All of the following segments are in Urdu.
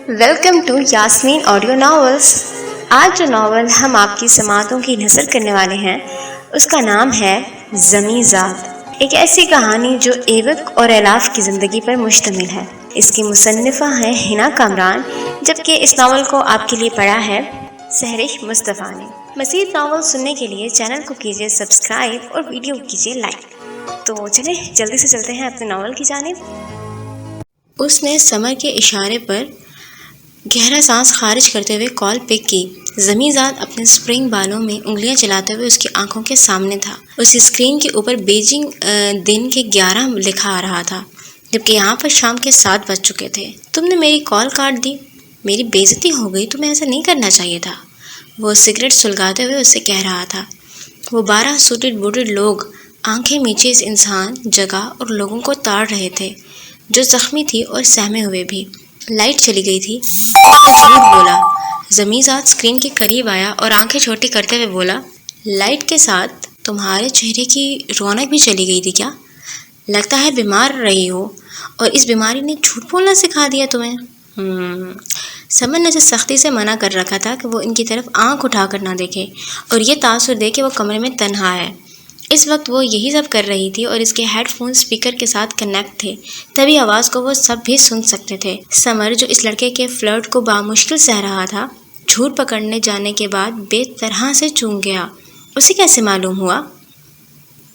Welcome to Yasmin audio novels. آج جو ناول ہم آپ کی سماعتوں کی نثر کرنے والے ہیں اس کا نام ہے زمیں ذات، ایک ایسی کہانی جو ایبک اور الاف کی زندگی پر مشتمل ہے۔ اس کی مصنفہ ہیں حنا کامران، جبکہ اس ناول کو آپ کے لیے پڑھا ہے سحرش مصطفیٰ نے۔ مزید ناول سننے کے لیے چینل کو کیجیے سبسکرائب اور ویڈیو کیجیے لائک۔ تو چلیں جلدی سے چلتے ہیں اپنے ناول کی جانب۔ اس نے سمر کے اشارے پر گہرا سانس خارج کرتے ہوئے کال پک کی۔ زمیں ذات اپنے سپرنگ بالوں میں انگلیاں چلاتے ہوئے اس کی آنکھوں کے سامنے تھا۔ اس اسکرین کے اوپر بیجنگ دن کے 11 لکھا آ رہا تھا، جبکہ یہاں پر شام کے 7 بج چکے تھے۔ تم نے میری کال کاٹ دی، میری بے عزتی ہو گئی، تمہیں ایسا نہیں کرنا چاہیے تھا، وہ سگریٹ سلگاتے ہوئے اس سے کہہ رہا تھا۔ وہ 12 سوٹڈ بوٹڈ لوگ آنکھیں میچے اس انسان، جگہ اور لوگوں کو تاڑ رہے تھے جو زخمی تھی اور سہمے ہوئے بھی۔ لائٹ چلی گئی تھی، جھوٹ بولا۔ زمیں ذات اسکرین کے قریب آیا اور آنکھیں چھوٹی کرتے ہوئے بولا، لائٹ کے ساتھ تمہارے چہرے کی رونق بھی چلی گئی تھی کیا؟ لگتا ہے بیمار رہی ہو اور اس بیماری نے جھوٹ بولنا سکھا دیا تمہیں۔ سمر نے اسے سختی سے منع کر رکھا تھا کہ وہ ان کی طرف آنکھ اٹھا کر نہ دیکھے اور یہ تاثر دے کہ وہ کمرے میں تنہا ہے۔ اس وقت وہ یہی سب کر رہی تھی اور اس کے ہیڈ فون اسپیکر کے ساتھ کنیکٹ تھے، تبھی آواز کو وہ سب بھی سن سکتے تھے۔ سمر جو اس لڑکے کے فلرٹ کو بامشکل سہ رہا تھا، جھوٹ پکڑنے جانے کے بعد بے طرح سے چونک گیا۔ اسے کیسے معلوم ہوا؟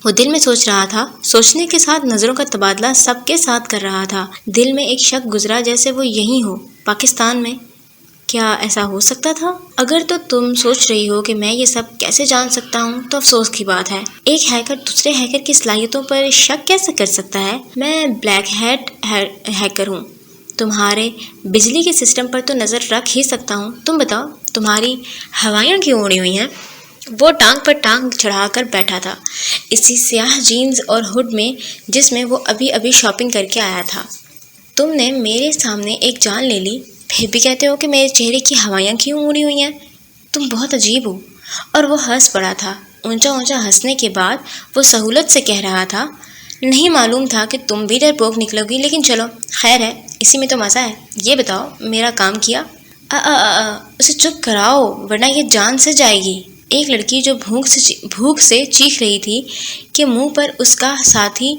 وہ دل میں سوچ رہا تھا، سوچنے کے ساتھ نظروں کا تبادلہ سب کے ساتھ کر رہا تھا۔ دل میں ایک شک گزرا جیسے وہ یہیں ہو، پاکستان میں۔ کیا ایسا ہو سکتا تھا؟ اگر تو تم سوچ رہی ہو کہ میں یہ سب کیسے جان سکتا ہوں تو افسوس کی بات ہے۔ ایک ہیکر دوسرے ہیکر کی صلاحیتوں پر شک کیسے کر سکتا ہے؟ میں بلیک ہیٹ ہیکر ہوں، تمہارے بجلی کے سسٹم پر تو نظر رکھ ہی سکتا ہوں۔ تم بتاؤ، تمہاری ہوائیاں کیوں اڑی ہوئی ہیں؟ وہ ٹانگ پر ٹانگ چڑھا کر بیٹھا تھا، اسی سیاہ جینز اور ہڈ میں جس میں وہ ابھی شاپنگ کر کے آیا تھا۔ تم نے میرے سامنے ایک جان لے لی، پھر بھی کہتے ہو کہ میرے چہرے کی ہوائیاں کیوں اڑی ہوئی ہیں؟ تم بہت عجیب ہو۔ اور وہ ہنس پڑا تھا۔ اونچا ہنسنے کے بعد وہ سہولت سے کہہ رہا تھا، نہیں معلوم تھا کہ تم بھی ڈرپوک نکلو گی، لیکن چلو خیر ہے، اسی میں تو مزہ ہے۔ یہ بتاؤ، میرا کام کیا؟ اسے چپ کراؤ ورنہ یہ جان سے جائے گی۔ ایک لڑکی جو بھوک سے چیخ رہی تھی کہ منہ پر اس کا ساتھی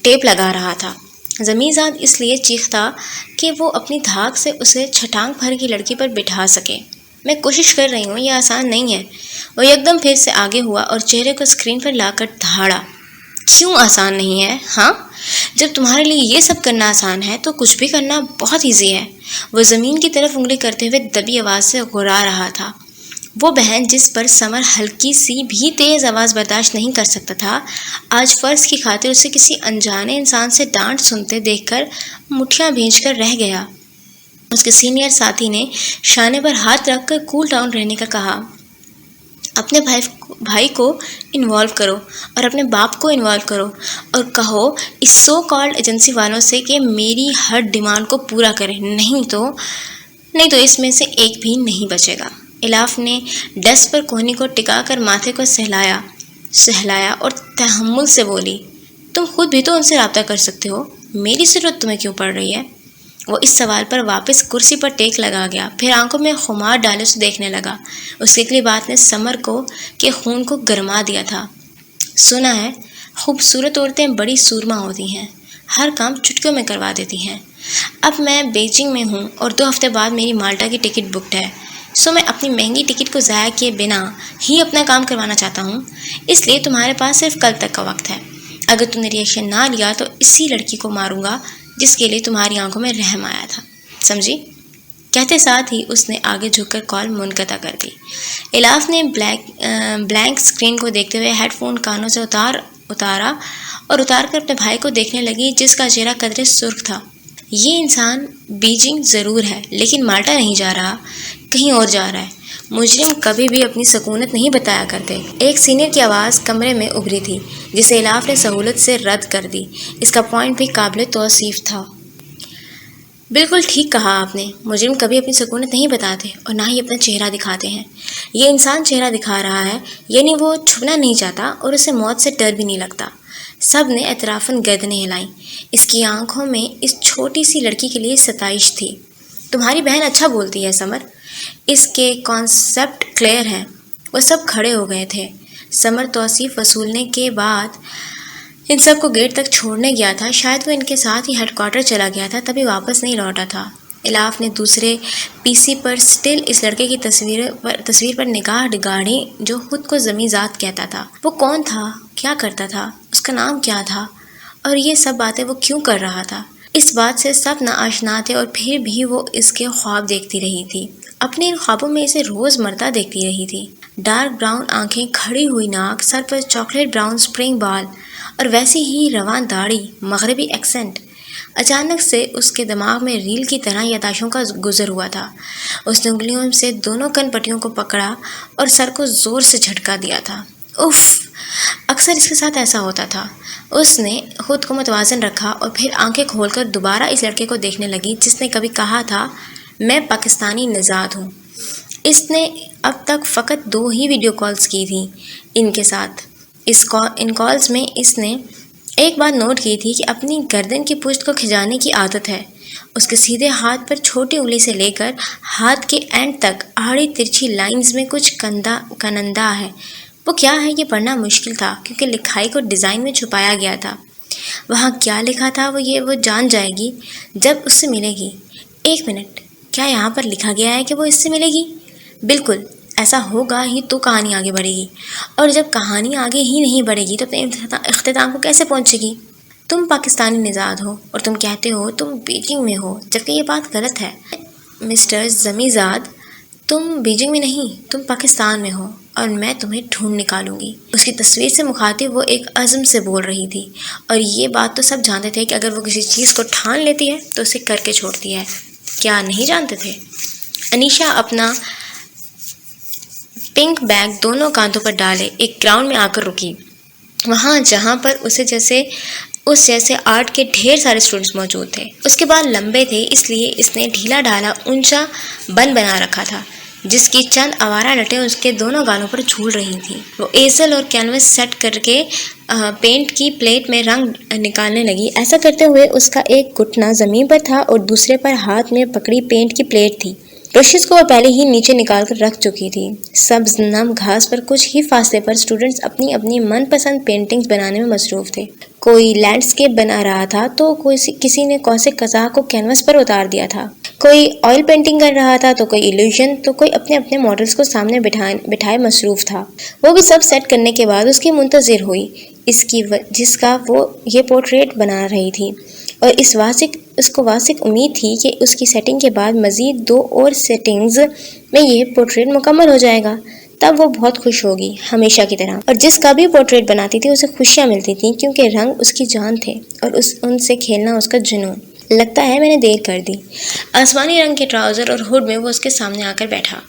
ٹیپ لگا رہا تھا۔ زمیں ذات اس لیے چیختا کہ وہ اپنی دھاک سے اسے چھٹانگ بھر کی لڑکی پر بٹھا سکے۔ میں کوشش کر رہی ہوں، یہ آسان نہیں ہے۔ وہ یکدم پھر سے آگے ہوا اور چہرے کو اسکرین پر لا کر دھاڑا۔ کیوں آسان نہیں ہے؟ ہاں، جب تمہارے لیے یہ سب کرنا آسان ہے تو کچھ بھی کرنا بہت ایزی ہے۔ وہ زمین کی طرف انگلی کرتے ہوئے دبی آواز سے گھرا رہا تھا۔ وہ بہن جس پر سمر ہلکی سی بھی تیز آواز برداشت نہیں کر سکتا تھا، آج فرض کی خاطر اسے کسی انجانے انسان سے ڈانٹ سنتے دیکھ کر مٹھیاں بھینج کر رہ گیا۔ اس کے سینئر ساتھی نے شانے پر ہاتھ رکھ کر کول ڈاؤن رہنے کا کہا۔ اپنے بھائی کو انوالو کرو اور اپنے باپ کو انوالو کرو اور کہو اس سو کالڈ ایجنسی والوں سے کہ میری ہر ڈیمانڈ کو پورا کریں، نہیں تو اس میں سے ایک بھی نہیں بچے گا۔ الاف نے ڈیسک پر کوہنی کو ٹکا کر ماتھے کو سہلایا اور تحمل سے بولی، تم خود بھی تو ان سے رابطہ کر سکتے ہو، میری ضرورت تمہیں کیوں پڑ رہی ہے؟ وہ اس سوال پر واپس کرسی پر ٹیک لگا گیا، پھر آنکھوں میں خمار ڈالے اسے دیکھنے لگا۔ اس کی اگلی بات نے سمر کے خون کو گرما دیا تھا۔ سنا ہے خوبصورت عورتیں بڑی سورما ہوتی ہیں، ہر کام چٹکیوں میں کروا دیتی ہیں۔ اب میں بیجنگ میں ہوں اور 2 ہفتے بعد میری مالٹا کی ٹکٹ بکڈ ہے، سو میں اپنی مہنگی ٹکٹ کو ضائع کیے بنا ہی اپنا کام کروانا چاہتا ہوں، اس لیے تمہارے پاس صرف کل تک کا وقت ہے۔ اگر تم نے ریئیکشن نہ لیا تو اسی لڑکی کو ماروں گا جس کے لیے تمہاری آنکھوں میں رحم آیا تھا، سمجھی؟ کہتے ساتھ ہی اس نے آگے جھک کر کال منقطع کر دی۔ الاف نے بلینک اسکرین کو دیکھتے ہوئے ہیڈ فون کانوں سے اتار کر اپنے بھائی کو دیکھنے لگی جس کا چہرہ قدرے سرخ تھا۔ یہ انسان بیجنگ ضرور ہے لیکن مالٹا نہیں جا رہا، کہیں اور جا رہا ہے۔ مجرم کبھی بھی اپنی سکونت نہیں بتایا کرتے۔ ایک سینئر کی آواز کمرے میں ابھری تھی جسے الاف نے سہولت سے رد کر دی۔ اس کا پوائنٹ بھی قابل توصیف تھا۔ بالکل ٹھیک کہا آپ نے، مجرم کبھی اپنی سکونت نہیں بتاتے اور نہ ہی اپنا چہرہ دکھاتے ہیں۔ یہ انسان چہرہ دکھا رہا ہے، یعنی وہ چھپنا نہیں چاہتا اور اسے موت سے ڈر بھی نہیں لگتا۔ سب نے اعترافاً گردنیں ہلائیں۔ اس کی آنکھوں میں اس چھوٹی سی لڑکی کے لیے ستائش تھی۔ تمہاری بہن اچھا بولتی ہے سمر، اس کے کانسیپٹ کلیئر ہیں۔ وہ سب کھڑے ہو گئے تھے۔ سمر توصیف وصولنے کے بعد ان سب کو گیٹ تک چھوڑنے گیا تھا، شاید وہ ان کے ساتھ ہی ہیڈ کوارٹر چلا گیا تھا، تبھی واپس نہیں لوٹا تھا۔ الاف نے دوسرے پی سی پر سٹل اس لڑکے کی تصویر پر نگاہ گاڑی جو خود کو ضمی ذات کہتا تھا۔ وہ کون تھا، کیا کرتا تھا، اس کا نام کیا تھا، اور یہ سب باتیں وہ کیوں کر رہا تھا؟ اس بات سے سب ناآشنا تھے، اور پھر بھی وہ اس کے خواب دیکھتی رہی تھی، اپنے ان خوابوں میں اسے روز مرتا دیکھتی رہی تھی۔ ڈارک براؤن آنکھیں، کھڑی ہوئی ناک، سر پر چاکلیٹ براؤن سپرنگ بال، اور ویسی ہی رواں داڑھی، مغربی ایکسنٹ۔ اچانک سے اس کے دماغ میں ریل کی طرح یاداشتوں کا گزر ہوا تھا۔ اس نے انگلیوں سے دونوں کن پٹیوں کو پکڑا اور سر کو زور سے جھٹکا دیا تھا۔ اف! اکثر اس کے ساتھ ایسا ہوتا تھا۔ اس نے خود کو متوازن رکھا اور پھر آنکھیں کھول کر دوبارہ اس لڑکے کو دیکھنے لگی جس نے کبھی کہا تھا میں پاکستانی نژاد ہوں۔ اس نے اب تک فقط 2 ہی ویڈیو کالز کی تھیں ان کے ساتھ۔ ان کالز میں اس نے ایک بات نوٹ کی تھی کہ اپنی گردن کی پشت کو کھجانے کی عادت ہے۔ اس کے سیدھے ہاتھ پر چھوٹی انگلی سے لے کر ہاتھ کے اینڈ تک آڑی ترچھی لائنز میں کچھ کنندہ ہے۔ وہ کیا ہے یہ پڑھنا مشکل تھا کیونکہ لکھائی کو ڈیزائن میں چھپایا گیا تھا۔ وہاں کیا لکھا تھا وہ جان جائے گی جب اس سے ملے گی۔ 1 منٹ، کیا یہاں پر لکھا گیا ہے کہ وہ اس سے ملے گی؟ بالکل، ایسا ہوگا ہی تو کہانی آگے بڑھے گی، اور جب کہانی آگے ہی نہیں بڑھے گی تو اپنے اختتام کو کیسے پہنچے گی؟ تم پاکستانی نژاد ہو اور تم کہتے ہو تم بیجنگ میں ہو، جبکہ یہ بات غلط ہے۔ مسٹر ضمی ذات، تم بیجنگ میں نہیں، تم پاکستان میں ہو، اور میں تمہیں ڈھونڈ نکالوں گی۔ اس کی تصویر سے مخاطب وہ ایک عزم سے بول رہی تھی، اور یہ بات تو سب جانتے تھے کہ اگر وہ کسی چیز کو ٹھان لیتی ہے تو اسے کر کے چھوڑتی ہے۔ کیا نہیں جانتے تھے؟ انیشا اپنا پنک بیگ دونوں کاندھوں پر ڈالے ایک گراؤنڈ میں آ کر رکی، وہاں جہاں پر اس جیسے آرٹ کے ڈھیر سارے اسٹوڈنٹس موجود تھے۔ اس کے بال لمبے تھے، اس لیے اس نے ڈھیلا ڈھالا اونچا بن بنا رکھا تھا جس کی چند آوارہ لٹیں اس کے دونوں گالوں پر جھول رہی تھیں۔ وہ ایزل اور کینوس سیٹ کر کے پینٹ کی پلیٹ میں رنگ نکالنے لگی۔ ایسا کرتے ہوئے اس کا ایک گھٹنا زمین پر تھا اور دوسرے پر ہاتھ میں پکڑی پینٹ کی پلیٹ تھی۔ برشز کو وہ پہلے ہی نیچے نکال کر رکھ چکی تھی۔ سبز نم گھاس پر کچھ ہی فاصلے پر اسٹوڈنٹس اپنی اپنی من پسند پینٹنگز بنانے میں مصروف تھے۔ کوئی لینڈسکیپ بنا رہا تھا تو کسی نے کوسے قزح کو کینوس پر اتار دیا تھا، کوئی آئل پینٹنگ کر رہا تھا تو کوئی ایلیوژن، تو کوئی اپنے اپنے ماڈلز کو سامنے بٹھائے مصروف تھا۔ وہ بھی سب سیٹ کرنے کے بعد اس کی منتظر ہوئی جس کا وہ یہ پورٹریٹ بنا رہی تھی، اور اس کو واثق امید تھی کہ اس کی سیٹنگ کے بعد مزید 2 اور سیٹنگز میں یہ پورٹریٹ مکمل ہو جائے گا۔ تب وہ بہت خوش ہوگی، ہمیشہ کی طرح، اور جس کا بھی پورٹریٹ بناتی تھی اسے خوشیاں ملتی تھیں کیونکہ رنگ اس کی جان تھے اور ان سے کھیلنا اس کا جنون۔ لگتا ہے میں نے دیر کر دی۔ آسمانی رنگ کے ٹراؤزر اور ہوڈ میں وہ اس کے سامنے آ کر بیٹھا۔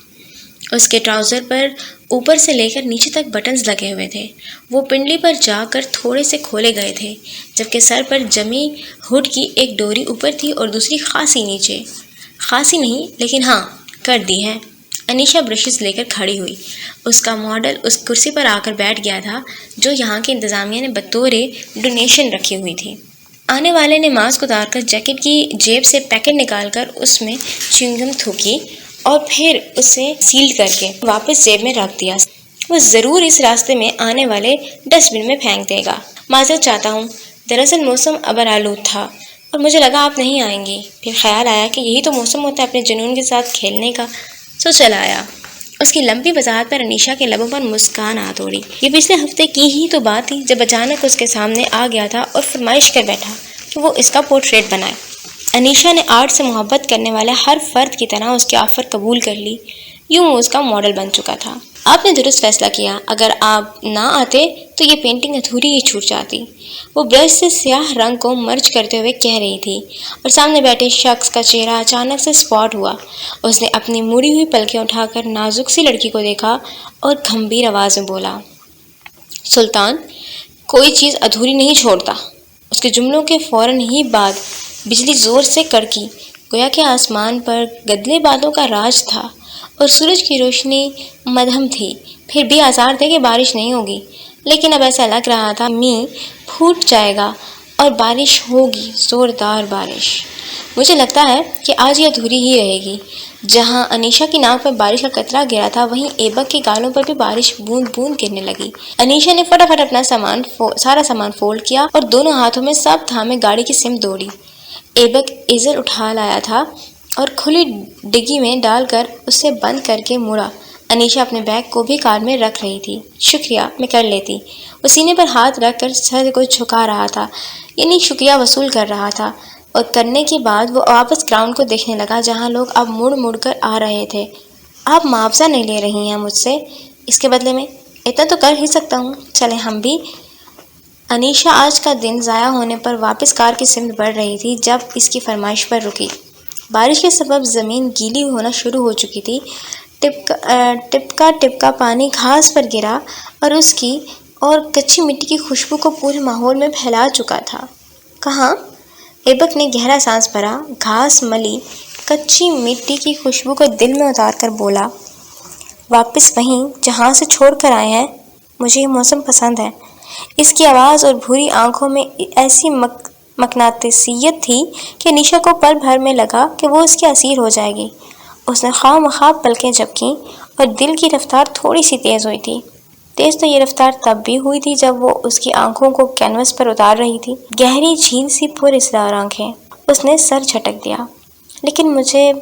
اس کے ٹراؤزر پر اوپر سے لے کر نیچے تک بٹنز لگے ہوئے تھے، وہ پنڈلی پر جا کر تھوڑے سے کھولے گئے تھے، جبکہ سر پر جمی ہوڈ کی ایک ڈوری اوپر تھی اور دوسری خاصی نیچے۔ خاصی نہیں، لیکن ہاں کر دی ہے۔ انیشا برشز لے کر کھڑی ہوئی۔ اس کا ماڈل اس کرسی پر آ کر بیٹھ گیا تھا جو یہاں کی انتظامیہ نے بطور ڈونیشن رکھی ہوئی تھی۔ آنے والے نے ماسک اتار کر جیکٹ کی جیب سے پیکٹ نکال کر اس میں چیونگم تھوکی اور پھر اسے سیل کر کے واپس جیب میں رکھ دیا۔ وہ ضرور اس راستے میں آنے والے ڈسٹ بن میں پھینک دے گا۔ معذرت چاہتا ہوں، دراصل موسم ابر آلود تھا اور مجھے لگا آپ نہیں آئیں گی، پھر خیال آیا کہ یہی تو موسم ہوتا ہے اپنے جنون کے ساتھ کھیلنے کا، سو چلا آیا۔ اس کی لمبی وضاحت پر انیشا کے لبوں پر مسکان آ توڑی۔ یہ پچھلے ہفتے کی ہی تو بات تھی جب اچانک اس کے سامنے آ گیا تھا اور فرمائش کر بیٹھا کہ وہ اس کا پورٹریٹ بنائے۔ انیشا نے آرٹ سے محبت کرنے والے ہر فرد کی طرح اس کی آفر قبول کر لی۔ یوں وہ اس کا ماڈل بن چکا تھا۔ آپ نے درست فیصلہ کیا، اگر آپ نہ آتے تو یہ پینٹنگ ادھوری ہی چھوٹ جاتی، وہ برش سے سیاہ رنگ کو مرچ کرتے ہوئے کہہ رہی تھی، اور سامنے بیٹھے شخص کا چہرہ اچانک سے اسپاٹ ہوا۔ اس نے اپنی مڑی ہوئی پلکیں اٹھا کر نازک سی لڑکی کو دیکھا اور گھمبیر آواز میں بولا، سلطان، کوئی چیز ادھوری نہیں چھوڑتا۔ اس کے جملوں کے فوراً ہی بعد بجلی زور سے کڑکی، گویا کہ آسمان پر گدلے بادلوں کا راج تھا اور سورج کی روشنی مدھم تھی۔ پھر بھی آثار تھے کہ بارش نہیں ہوگی، لیکن اب ایسا لگ رہا تھا می پھوٹ جائے گا اور بارش ہوگی، زوردار بارش۔ مجھے لگتا ہے کہ آج یہ ادھوری ہی رہے گی۔ جہاں انیشا کی ناک پر بارش کا قطرہ گرا تھا، وہیں ایبک کے گالوں پر بھی بارش بوند بوند گرنے لگی۔ انیشا نے فٹافٹ اپنا سارا سامان فولڈ کیا اور دونوں ہاتھوں میں سب تھامے گاڑی کی سمت دوڑی۔ ایبک ایزر اٹھا لایا تھا اور کھلی ڈگی میں ڈال کر اسے بند کر کے مڑا۔ انیشا اپنے بیگ کو بھی کار میں رکھ رہی تھی۔ شکریہ، میں کر لیتی۔ وہ سینے پر ہاتھ رکھ کر سر کو جھکا رہا تھا، یعنی شکریہ وصول کر رہا تھا، اور کرنے کے بعد وہ واپس گراؤنڈ کو دیکھنے لگا جہاں لوگ اب مڑ مڑ کر آ رہے تھے۔ آپ معاوضہ نہیں لے رہی ہیں مجھ سے؟ اس کے بدلے میں اتنا تو کر ہی سکتا ہوں، چلیں ہم بھی۔ انیشا آج کا دن ضائع ہونے پر واپس کار کی سمت بڑھ رہی تھی جب اس کی فرمائش پر رکی۔ بارش کے سبب زمین گیلی ہونا شروع ہو چکی تھی۔ ٹپکا ٹپکا پانی گھاس پر گرا اور اس کی اور کچی مٹی کی خوشبو کو پورے ماحول میں پھیلا چکا تھا۔ کہاں؟ ایبک نے گہرا سانس بھرا، گھاس ملی کچی مٹی کی خوشبو کو دل میں اتار کر بولا، واپس وہیں جہاں سے چھوڑ کر آئے ہیں۔ مجھے یہ موسم پسند ہے۔ اس کی آواز اور بھوری آنکھوں میں ایسی مقناطیسیت تھی کہ انیشا کو پل بھر میں لگا کہ وہ اس کی اسیر ہو جائے گی۔ اس نے خواہ مخواہ پلکیں جھپکیں اور دل کی رفتار تھوڑی سی تیز ہوئی تھی۔ تیز تو یہ رفتار تب بھی ہوئی تھی جب وہ اس کی آنکھوں کو کینوس پر اتار رہی تھی، گہری جھیل سی پراسرار آنکھیں۔ اس نے سر جھٹک دیا، لیکن مجھے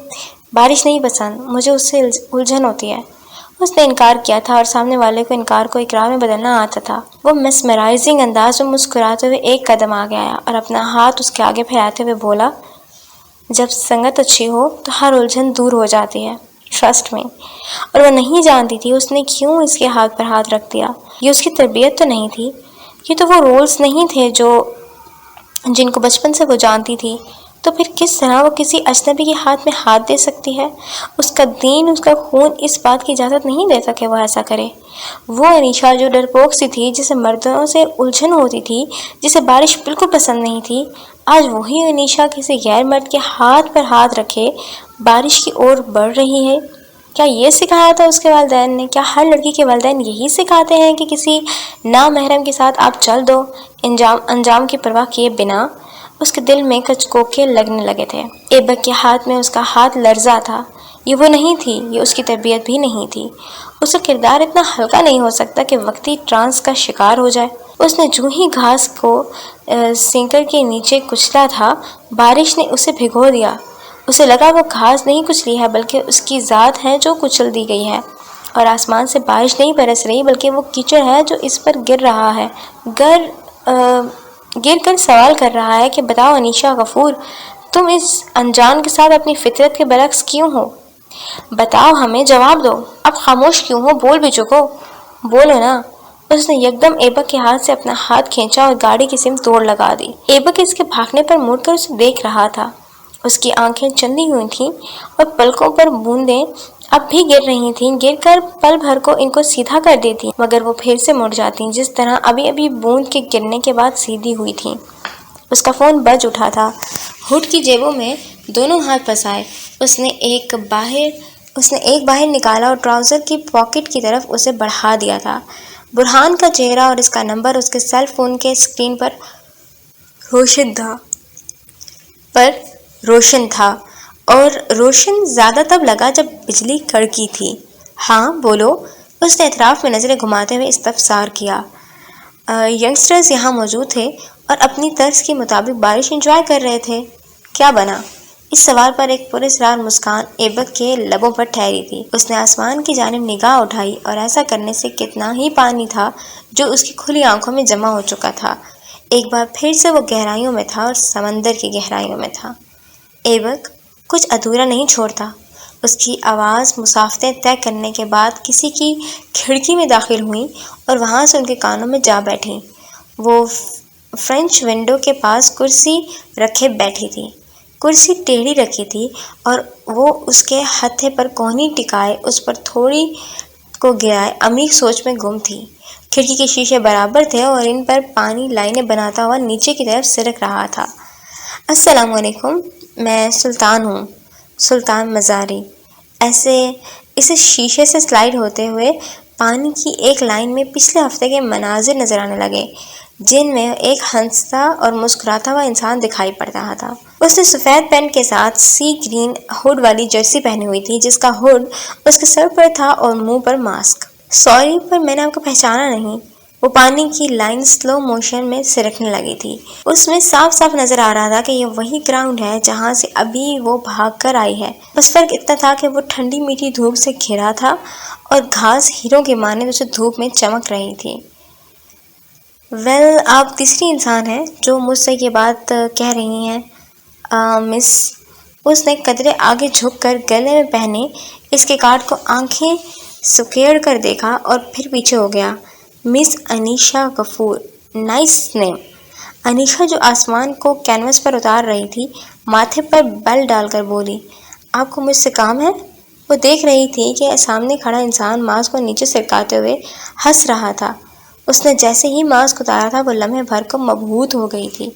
بارش نہیں پسند، مجھے اس سے الجھن ہوتی ہے۔ اس نے انکار کیا تھا اور سامنے والے کو انکار کو اقرار میں بدلنا آتا تھا۔ وہ میسمرائزنگ انداز میں مسکراتے ہوئے ایک قدم آگے آیا اور اپنا ہاتھ اس کے آگے پھیلاتے ہوئے بولا، جب سنگت اچھی ہو تو ہر الجھن دور ہو جاتی ہے، ٹرسٹ میں۔ اور وہ نہیں جانتی تھی اس نے کیوں اس کے ہاتھ پر ہاتھ رکھ دیا۔ یہ اس کی تربیت تو نہیں تھی، یہ تو وہ رولز نہیں تھے جن کو بچپن سے وہ جانتی تھی۔ تو پھر کس طرح وہ کسی اجنبی کے ہاتھ میں ہاتھ دے سکتی ہے؟ اس کا دین، اس کا خون اس بات کی اجازت نہیں دیتا کہ وہ ایسا کرے۔ وہ انیشا جو ڈرپوک سی تھی، جسے مردوں سے الجھن ہوتی تھی، جسے بارش بالکل پسند نہیں تھی، آج وہی انیشا کسی غیر مرد کے ہاتھ پر ہاتھ رکھے بارش کی اور بڑھ رہی ہے۔ کیا یہ سکھایا تھا اس کے والدین نے؟ کیا ہر لڑکی کے والدین یہی سکھاتے ہیں کہ کسی نامحرم کے ساتھ آپ چل دو، انجام کی پرواہ کیے بنا؟ اس کے دل میں کچکوکے لگنے لگے تھے۔ ایبک کے ہاتھ میں اس کا ہاتھ لرزا تھا۔ یہ وہ نہیں تھی، یہ اس کی تربیت بھی نہیں تھی۔ اس کا کردار اتنا ہلکا نہیں ہو سکتا کہ وقتی ٹرانس کا شکار ہو جائے۔ اس نے جو ہی گھاس کو سینکڑ کے نیچے کچلا تھا، بارش نے اسے بھگو دیا۔ اسے لگا وہ گھاس نہیں کچلی ہے، بلکہ اس کی ذات ہے جو کچل دی گئی ہے، اور آسمان سے بارش نہیں برس رہی، بلکہ وہ کیچڑ ہے جو اس پر گر رہا ہے۔ گر کر سوال کر رہا ہے کہ بتاؤ انیشا غفور، تم اس انجان کے ساتھ اپنی فطرت کے برعکس کیوں ہو؟ بتاؤ، ہمیں جواب دو۔ اب خاموش کیوں ہو؟ بول بھی چکو، بولو نا۔ اس نے یکدم ایبک کے ہاتھ سے اپنا ہاتھ کھینچا اور گاڑی کی سمت دوڑ لگا دی۔ ایبک اس کے بھاگنے پر مڑ کر اسے دیکھ رہا تھا۔ اس کی آنکھیں چندی ہوئی تھیں اور پلکوں پر بوندیں اب بھی گر رہی تھیں، گر کر پل بھر کو ان کو سیدھا کر دیتی، مگر وہ پھر سے مڑ جاتی جس طرح ابھی ابھی بوند کے گرنے کے بعد سیدھی ہوئی تھیں۔ اس کا فون بج اٹھا تھا۔ ہوڈ کی جیبوں میں دونوں ہاتھ پھنسائے اس نے ایک باہر نکالا اور ٹراؤزر کی پاکٹ کی طرف اسے بڑھا دیا تھا۔ برہان کا چہرہ اور اس کا نمبر اس کے سیل فون کے اسکرین پر روشن تھا اور روشن زیادہ تب لگا جب بجلی کڑکی تھی۔ ہاں بولو، اس نے اطراف میں نظریں گھماتے ہوئے استفسار کیا۔ ینگسٹرز یہاں موجود تھے اور اپنی طرز کے مطابق بارش انجوائے کر رہے تھے۔ کیا بنا؟ اس سوال پر ایک پراسرار مسکان ایبک کے لبوں پر ٹھہری تھی۔ اس نے آسمان کی جانب نگاہ اٹھائی اور ایسا کرنے سے کتنا ہی پانی تھا جو اس کی کھلی آنکھوں میں جمع ہو چکا تھا۔ ایک بار پھر سے وہ گہرائیوں میں تھا اور سمندر کی گہرائیوں میں تھا۔ ایبک کچھ ادھورا نہیں چھوڑتا۔ اس کی آواز مسافتیں طے کرنے کے بعد کسی کی کھڑکی میں داخل ہوئی اور وہاں سے ان کے کانوں میں جا بیٹھی۔ وہ فرنچ ونڈو کے پاس کرسی رکھے بیٹھی تھی۔ کرسی ٹیڑھی رکھی تھی اور وہ اس کے ہتھے پر کوہنی ٹکائے اس پر تھوڑی کو گرائے عمیق سوچ میں گم تھی۔ کھڑکی کے شیشے برابر تھے اور ان پر پانی لائنیں بناتا ہوا نیچے کی طرف سرک رہا تھا۔ السلام علیکم، میں سلطان ہوں، سلطان مزاری۔ اسے شیشے سے سلائڈ ہوتے ہوئے پانی کی ایک لائن میں پچھلے ہفتے کے مناظر نظر آنے لگے۔ جن میں ایک ہنستا اور مسکراتا ہوا انسان دکھائی پڑ رہا تھا۔ اس نے سفید پینٹ کے ساتھ سی گرین ہوڈ والی جرسی پہنی ہوئی تھی، جس کا ہوڈ اس کے سر پر تھا اور منہ پر ماسک۔ سوری، پر میں نے آپ کو پہچانا نہیں۔ وہ پانی کی لائن سلو موشن میں سرکنے لگی تھی۔ اس میں صاف صاف نظر آ رہا تھا کہ یہ وہی گراؤنڈ ہے جہاں سے ابھی وہ بھاگ کر آئی ہے، بس فرق اتنا تھا کہ وہ ٹھنڈی میٹھی دھوپ سے گھرا تھا اور گھاس ہیروں کی مانند اسے دھوپ میں چمک رہی تھی۔ آپ تیسری انسان ہیں جو مجھ سے یہ بات کہہ رہی ہیں مس۔ اس نے قدرے آگے جھک کر گلے میں پہنے اس کے کارڈ کو آنکھیں سکیڑ کر دیکھا اور پھر پیچھے ہو گیا۔ مس انیشا غفور، نائس نیم۔ انیشا جو آسمان کو کینوس پر اتار رہی تھی، ماتھے پر بیل ڈال کر بولی، آپ کو مجھ سے کام ہے؟ وہ دیکھ رہی تھی کہ سامنے کھڑا انسان ماسک کو نیچے سرکاتے ہوئے ہنس رہا تھا۔ اس نے جیسے ہی ماسک اتارا تھا وہ لمحے بھر کو مبہوت ہو گئی تھی۔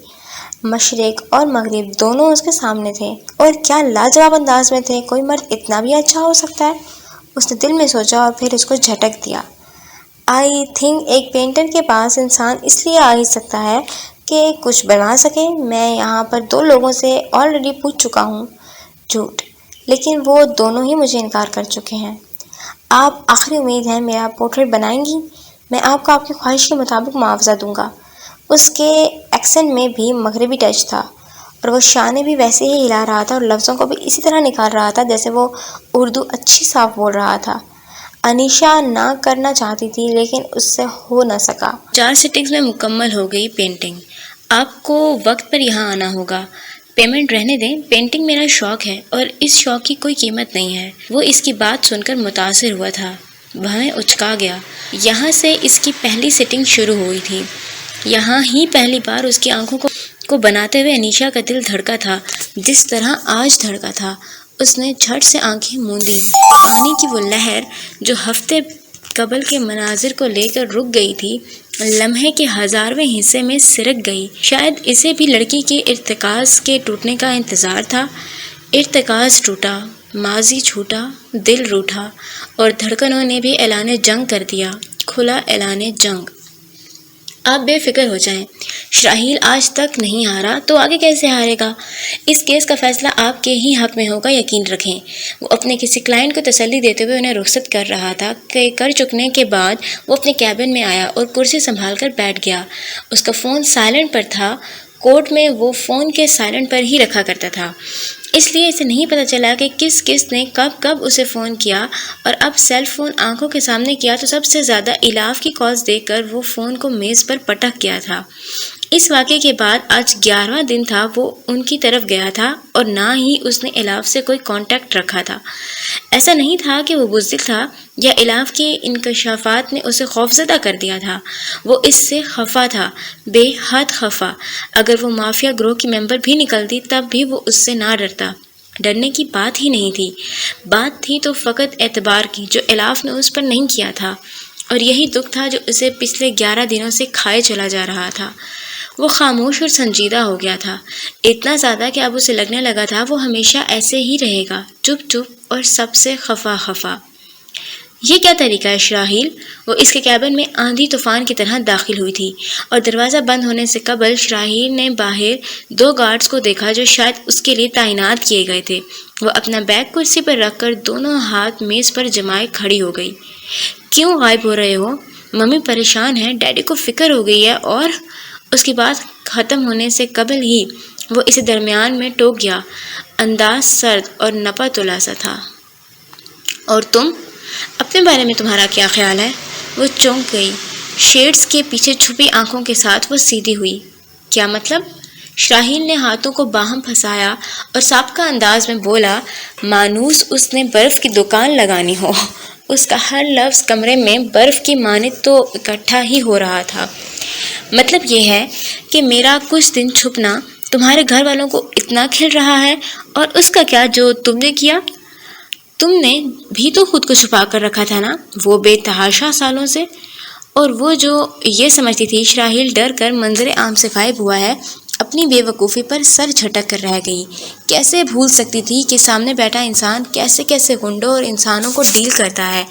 مشرق اور مغرب دونوں اس کے سامنے تھے اور کیا لاجواب انداز میں تھے۔ کوئی مرد اتنا بھی اچھا ہو سکتا ہے؟ اس نے دل میں سوچا اور پھر اس کو جھٹک دیا۔ آئی تھنک ایک پینٹر کے پاس انسان اس لیے آ ہی سکتا ہے کہ کچھ بنا سکے۔ میں یہاں پر 2 لوگوں سے آلریڈی پوچھ چکا ہوں۔ جھوٹ، لیکن وہ دونوں ہی مجھے انکار کر چکے ہیں۔ آپ آخری امید ہیں میرا پورٹریٹ بنائیں گی؟ میں آپ کو آپ کی خواہش کے مطابق معاوضہ دوں گا۔ اس کے ایکسنٹ میں بھی مغربی ٹچ تھا اور وہ شانے بھی ویسے ہی ہلا رہا تھا اور لفظوں کو بھی اسی طرح نکال رہا تھا جیسے وہ اردو اچھی صاف بول رہا تھا۔ انیشا نہ کرنا چاہتی تھی لیکن اس سے ہو نہ سکا۔ 4 سٹنگز میں مکمل ہو گئی پینٹنگ۔ آپ کو وقت پر یہاں آنا ہوگا۔ پیمنٹ رہنے دیں، پینٹنگ میرا شوق ہے اور اس شوق کی کوئی قیمت نہیں ہے۔ وہ اس کی بات سن کر متاثر ہوا تھا، بھویں اچکا گیا۔ یہاں سے اس کی پہلی سٹنگ شروع ہوئی تھی۔ یہاں ہی پہلی بار اس کی آنکھوں کو بناتے ہوئے انیشا کا دل دھڑکا تھا جس طرح آج دھڑکا تھا۔ اس نے جھٹ سے آنکھیں موندیں۔ پانی کی وہ لہر جو ہفتے قبل کے مناظر کو لے کر رک گئی تھی، لمحے کے 1000ویں حصے میں سرک گئی۔ شاید اسے بھی لڑکی کے ارتکاز کے ٹوٹنے کا انتظار تھا۔ ارتکاز ٹوٹا، ماضی چھوٹا، دل روٹھا اور دھڑکنوں نے بھی اعلان جنگ کر دیا، کھلا اعلان جنگ۔ آپ بے فکر ہو جائیں، شراحیل آج تک نہیں ہارا تو آگے کیسے ہارے گا؟ اس کیس کا فیصلہ آپ کے ہی حق میں ہوگا، یقین رکھیں۔ وہ اپنے کسی کلائنٹ کو تسلی دیتے ہوئے انہیں رخصت کر رہا تھا کہ کر چکنے کے بعد وہ اپنے کیبن میں آیا اور کرسی سنبھال کر بیٹھ گیا۔ اس کا فون سائلنٹ پر تھا۔ کورٹ میں وہ فون کے سائلنٹ پر ہی رکھا کرتا تھا، اس لیے اسے نہیں پتہ چلا کہ کس نے کب اسے فون کیا، اور اب سیل فون آنکھوں کے سامنے کیا تو سب سے زیادہ الاف کی کالز دیکھ کر وہ فون کو میز پر پٹک گیا تھا۔ اس واقعے کے بعد آج 11واں دن تھا وہ ان کی طرف گیا تھا اور نہ ہی اس نے الاف سے کوئی کانٹیکٹ رکھا تھا۔ ایسا نہیں تھا کہ وہ بزدل تھا یا الاف کے انکشافات نے اسے خوفزدہ کر دیا تھا، وہ اس سے خفا تھا، بے حد خفا۔ اگر وہ مافیا گروہ کی ممبر بھی نکلتی تب بھی وہ اس سے نہ ڈرتا۔ ڈرنے کی بات ہی نہیں تھی، بات تھی تو فقط اعتبار کی جو الاف نے اس پر نہیں کیا تھا، اور یہی دکھ تھا جو اسے پچھلے 11 دنوں سے کھائے چلا جا رہا تھا۔ وہ خاموش اور سنجیدہ ہو گیا تھا، اتنا زیادہ کہ اب اسے لگنے لگا تھا وہ ہمیشہ ایسے ہی رہے گا، چپ چپ اور سب سے خفا۔ یہ کیا طریقہ ہے شراحیل؟ وہ اس کے کیبن میں آندھی طوفان کی طرح داخل ہوئی تھی اور دروازہ بند ہونے سے قبل شراحیل نے باہر 2 گارڈز کو دیکھا جو شاید اس کے لیے تعینات کیے گئے تھے۔ وہ اپنا بیگ کرسی پر رکھ کر دونوں ہاتھ میز پر جمائے کھڑی ہو گئی۔ کیوں غائب ہو رہے ہو؟ ممی پریشان ہے، ڈیڈی کو فکر ہو گئی ہے، اور اس کی بات ختم ہونے سے قبل ہی وہ اسے درمیان میں ٹوک گیا، انداز سرد اور نپا تلا سا تھا۔ اور تم؟ اپنے بارے میں تمہارا کیا خیال ہے؟ وہ چونک گئی۔ شیڈز کے پیچھے چھپی آنکھوں کے ساتھ وہ سیدھی ہوئی۔ کیا مطلب؟ شراحیل نے ہاتھوں کو باہم پھنسایا اور سابقہ انداز میں بولا، مانوس اس نے برف کی دکان لگانی ہو۔ اس کا ہر لفظ کمرے میں برف کی مانند تو اکٹھا ہی ہو رہا تھا۔ مطلب یہ ہے کہ میرا کچھ دن چھپنا تمہارے گھر والوں کو اتنا کھل رہا ہے، اور اس کا کیا جو تم نے کیا؟ تم نے بھی تو خود کو چھپا کر رکھا تھا نا وہ بے تحاشا سالوں سے۔ اور وہ جو یہ سمجھتی تھی شراحیل ڈر کر منظر عام سے غائب ہوا ہے، اپنی بے وقوفی پر سر جھٹک کر رہ گئی۔ کیسے بھول سکتی تھی کہ سامنے بیٹھا انسان کیسے گنڈوں اور انسانوں کو ڈیل کرتا ہے؟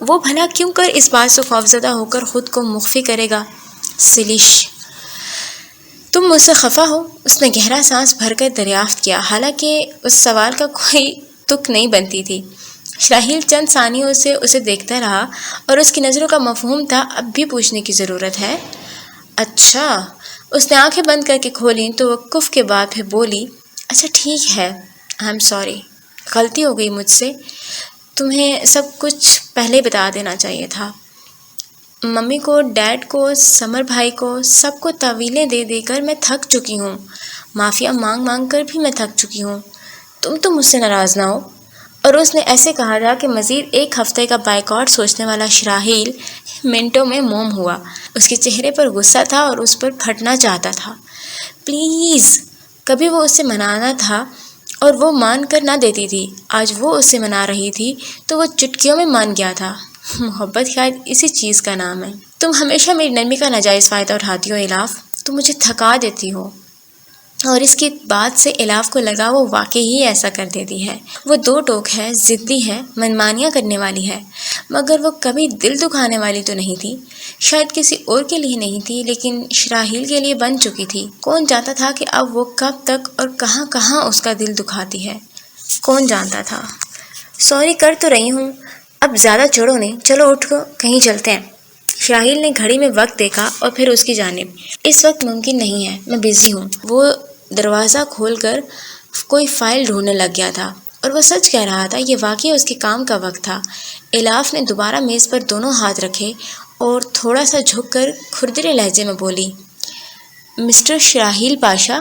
وہ بھلا کیوں کر اس بات سے خوفزدہ ہو کر خود کو مخفی کرے گا؟ سلش، تم مجھ سے خفا ہو؟ اس نے گہرا سانس بھر کر دریافت کیا، حالانکہ اس سوال کا کوئی تک نہیں بنتی تھی۔ شراحیل چند ثانیوں سے اسے دیکھتا رہا اور اس کی نظروں کا مفہوم تھا اب بھی پوچھنے کی ضرورت ہے۔ اچھا، اس نے آنکھیں بند کر کے کھولیں تو وقف کے بعد پھر بولی، اچھا ٹھیک ہے، آئی ایم سوری، غلطی ہو گئی مجھ سے، تمہیں سب کچھ پہلے بتا دینا چاہیے تھا۔ ممی کو، ڈیڈ کو، سمر بھائی کو، سب کو طویلیں دے دے کر میں تھک چکی ہوں، معافیا مانگ مانگ کر بھی میں تھک چکی ہوں، تم تو مجھ سے ناراض نہ ہو۔ اور اس نے ایسے کہا تھا کہ مزید ایک ہفتے کا بائیکاٹ سوچنے والا شراحیل منٹوں میں موم ہوا۔ اس کے چہرے پر غصہ تھا اور اس پر پھٹنا چاہتا تھا۔ پلیز، کبھی وہ اس سے منانا تھا اور وہ مان کر نہ دیتی تھی، آج وہ اس سے منا رہی تھی تو وہ چٹکیوں میں مان گیا تھا۔ محبت شاید اسی چیز کا نام ہے۔ تم ہمیشہ میری نرمی کا ناجائز فائدہ اٹھاتی ہو الاف، تم مجھے تھکا دیتی ہو۔ اور اس کی بات سے الاف کو لگا وہ واقعی ہی ایسا کر دیتی ہے۔ وہ دو ٹوک ہے، ضدی ہے، منمانیاں کرنے والی ہے، مگر وہ کبھی دل دکھانے والی تو نہیں تھی۔ شاید کسی اور کے لیے نہیں تھی، لیکن شراحیل کے لیے بن چکی تھی۔ کون جانتا تھا کہ اب وہ کب تک اور کہاں کہاں اس کا دل دکھاتی ہے، کون جانتا تھا۔ سوری کر تو رہی ہوں، اب زیادہ چڑھو نہیں، چلو اٹھ کہیں چلتے ہیں۔ شراحیل نے گھڑی میں وقت دیکھا اور پھر اس کی جانب۔ اس وقت ممکن نہیں ہے، میں بزی ہوں۔ وہ دروازہ کھول کر کوئی فائل ڈھونڈنے لگ گیا تھا، اور وہ سچ کہہ رہا تھا، یہ واقعی اس کے کام کا وقت تھا۔ الاف نے دوبارہ میز پر دونوں ہاتھ رکھے اور تھوڑا سا جھک کر کھردرے لہجے میں بولی، مسٹر شراحیل پاشا،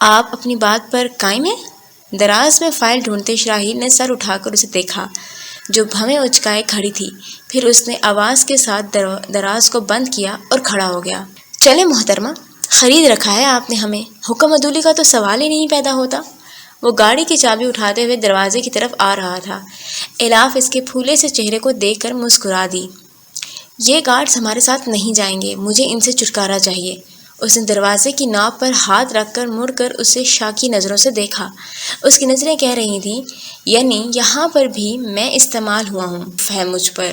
آپ اپنی بات پر قائم ہیں؟ دراز میں فائل ڈھونڈتے شراحیل نے سر اٹھا کر اسے دیکھا، جو بھویں اچکائے کھڑی تھی۔ پھر اس نے آواز کے ساتھ دراز کو بند کیا اور کھڑا ہو گیا۔ چلے محترمہ، خرید رکھا ہے آپ نے ہمیں، حکم عدولی کا تو سوال ہی نہیں پیدا ہوتا۔ وہ گاڑی کی چابی اٹھاتے ہوئے دروازے کی طرف آ رہا تھا۔ الاف اس کے پھولے سے چہرے کو دیکھ کر مسکرا دی۔ یہ گارڈز ہمارے ساتھ نہیں جائیں گے، مجھے ان سے چھٹکارا چاہیے۔ اس نے دروازے کی ناپ پر ہاتھ رکھ کر مڑ کر اسے شاکی نظروں سے دیکھا۔ اس کی نظریں کہہ رہی تھیں، یعنی یہاں پر بھی میں استعمال ہوا ہوں، فہم مجھ پر۔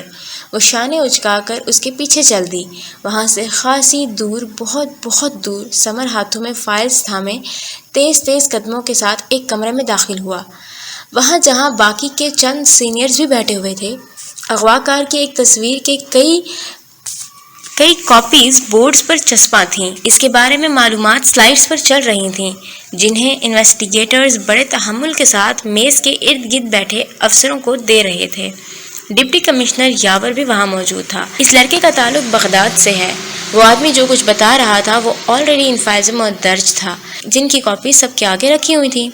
وہ شانے اچکا کر اس کے پیچھے چل دی۔ وہاں سے خاصی دور، بہت بہت دور، سمر ہاتھوں میں فائلز تھامے تیز تیز قدموں کے ساتھ ایک کمرے میں داخل ہوا، وہاں جہاں باقی کے چند سینئرز بھی بیٹھے ہوئے تھے۔ اغوا کار کی ایک تصویر کے کئی کاپیز بورڈز پر چسپاں تھیں۔ اس کے بارے میں معلومات سلائیڈز پر چل رہی تھیں، جنہیں انویسٹیگیٹرز بڑے تحمل کے ساتھ میز کے ارد گرد بیٹھے افسروں کو دے رہے تھے۔ ڈپٹی کمشنر یاور بھی وہاں موجود تھا۔ اس لڑکے کا تعلق بغداد سے ہے۔ وہ آدمی جو کچھ بتا رہا تھا وہ آلریڈی ان فائلز میں درج تھا، جن کی کاپی سب کے آگے رکھی ہوئی تھی۔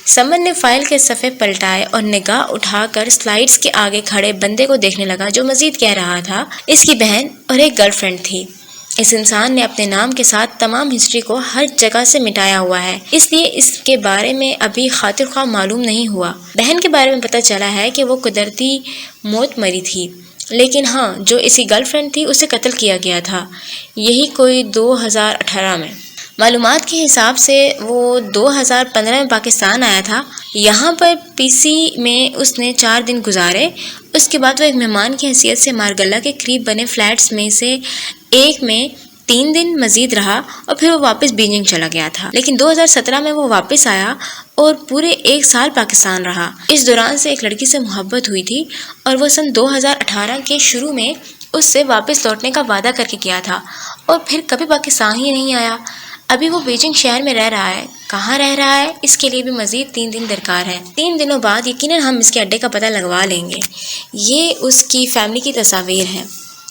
سمر نے فائل کے صفحے پلٹائے اور نگاہ اٹھا کر سلائیڈز کے آگے کھڑے بندے کو دیکھنے لگا، جو مزید کہہ رہا تھا، اس کی بہن اور ایک گرل فرینڈ تھی۔ اس انسان نے اپنے نام کے ساتھ تمام ہسٹری کو ہر جگہ سے مٹایا ہوا ہے، اس لیے اس کے بارے میں ابھی خاطر خواہ معلوم نہیں ہوا۔ بہن کے بارے میں پتہ چلا ہے کہ وہ قدرتی موت مری تھی، لیکن ہاں، جو اس کی گرل فرینڈ تھی اسے قتل کیا گیا تھا، یہی کوئی 2018 میں۔ معلومات کے حساب سے وہ 2015 میں پاکستان آیا تھا۔ یہاں پر پی سی میں اس نے 4 دن گزارے۔ اس کے بعد وہ ایک مہمان کی حیثیت سے مارگلہ کے قریب بنے فلیٹس میں سے ایک میں 3 دن مزید رہا اور پھر وہ واپس بیجنگ چلا گیا تھا۔ لیکن 2017 میں وہ واپس آیا اور پورے 1 سال پاکستان رہا۔ اس دوران سے ایک لڑکی سے محبت ہوئی تھی اور وہ سن 2018 کے شروع میں اس سے واپس لوٹنے کا وعدہ کر کے کیا تھا، اور پھر کبھی پاکستان ہی نہیں آیا۔ ابھی وہ بیجنگ شہر میں رہ رہا ہے۔ کہاں رہ رہا ہے، اس کے لیے بھی مزید 3 دن درکار ہے۔ 3 دنوں بعد یقیناً ہم اس کے اڈے کا پتہ لگوا لیں گے۔ یہ اس کی فیملی کی تصاویر ہیں۔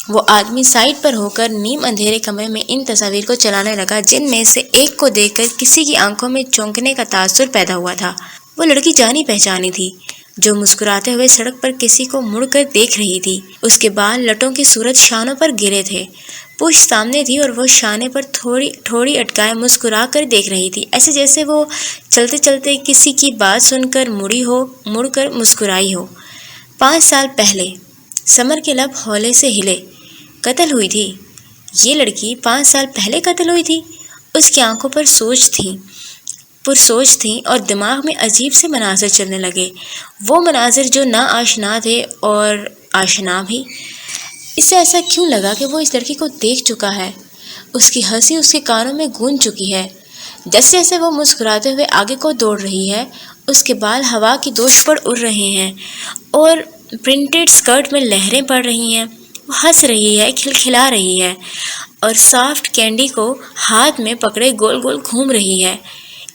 وہ آدمی سائٹ پر ہو کر نیم اندھیرے کمرے میں ان تصاویر کو چلانے لگا، جن میں سے ایک کو دیکھ کر کسی کی آنکھوں میں چونکنے کا تاثر پیدا ہوا تھا۔ وہ لڑکی جانی پہچانی تھی، جو مسکراتے ہوئے سڑک پر کسی کو مڑ کر دیکھ رہی تھی۔ اس کے بال لٹوں کی صورت شانوں پر گرے تھے، پشت سامنے تھی اور وہ شانے پر تھوڑی اٹکائے مسکرا کر دیکھ رہی تھی، ایسے جیسے وہ چلتے چلتے کسی کی بات سن کر مڑ کر مسکرائی ہو۔ 5 سال پہلے سمر کے لب ہولے سے ہلے۔ قتل ہوئی تھی یہ لڑکی، 5 سال پہلے قتل ہوئی تھی۔ اس کی آنکھوں پر پرسوچ تھیں اور دماغ میں عجیب سے مناظر چلنے لگے، وہ مناظر جو نہ آشنا تھے اور آشنا بھی۔ اسے ایسا کیوں لگا کہ وہ اس لڑکی کو دیکھ چکا ہے؟ اس کی ہنسی اس کے کانوں میں گونج چکی ہے۔ جیسے جیسے وہ مسکراتے ہوئے آگے کو دوڑ رہی ہے، اس کے بال ہوا کی دوش پر اڑ رہے ہیں اور پرنٹڈ اسکرٹ میں لہریں پڑ رہی ہیں۔ وہ ہنس رہی ہے، کھلکھلا رہی ہے اور سافٹ کینڈی کو ہاتھ میں پکڑے گول گول گھوم رہی ہے۔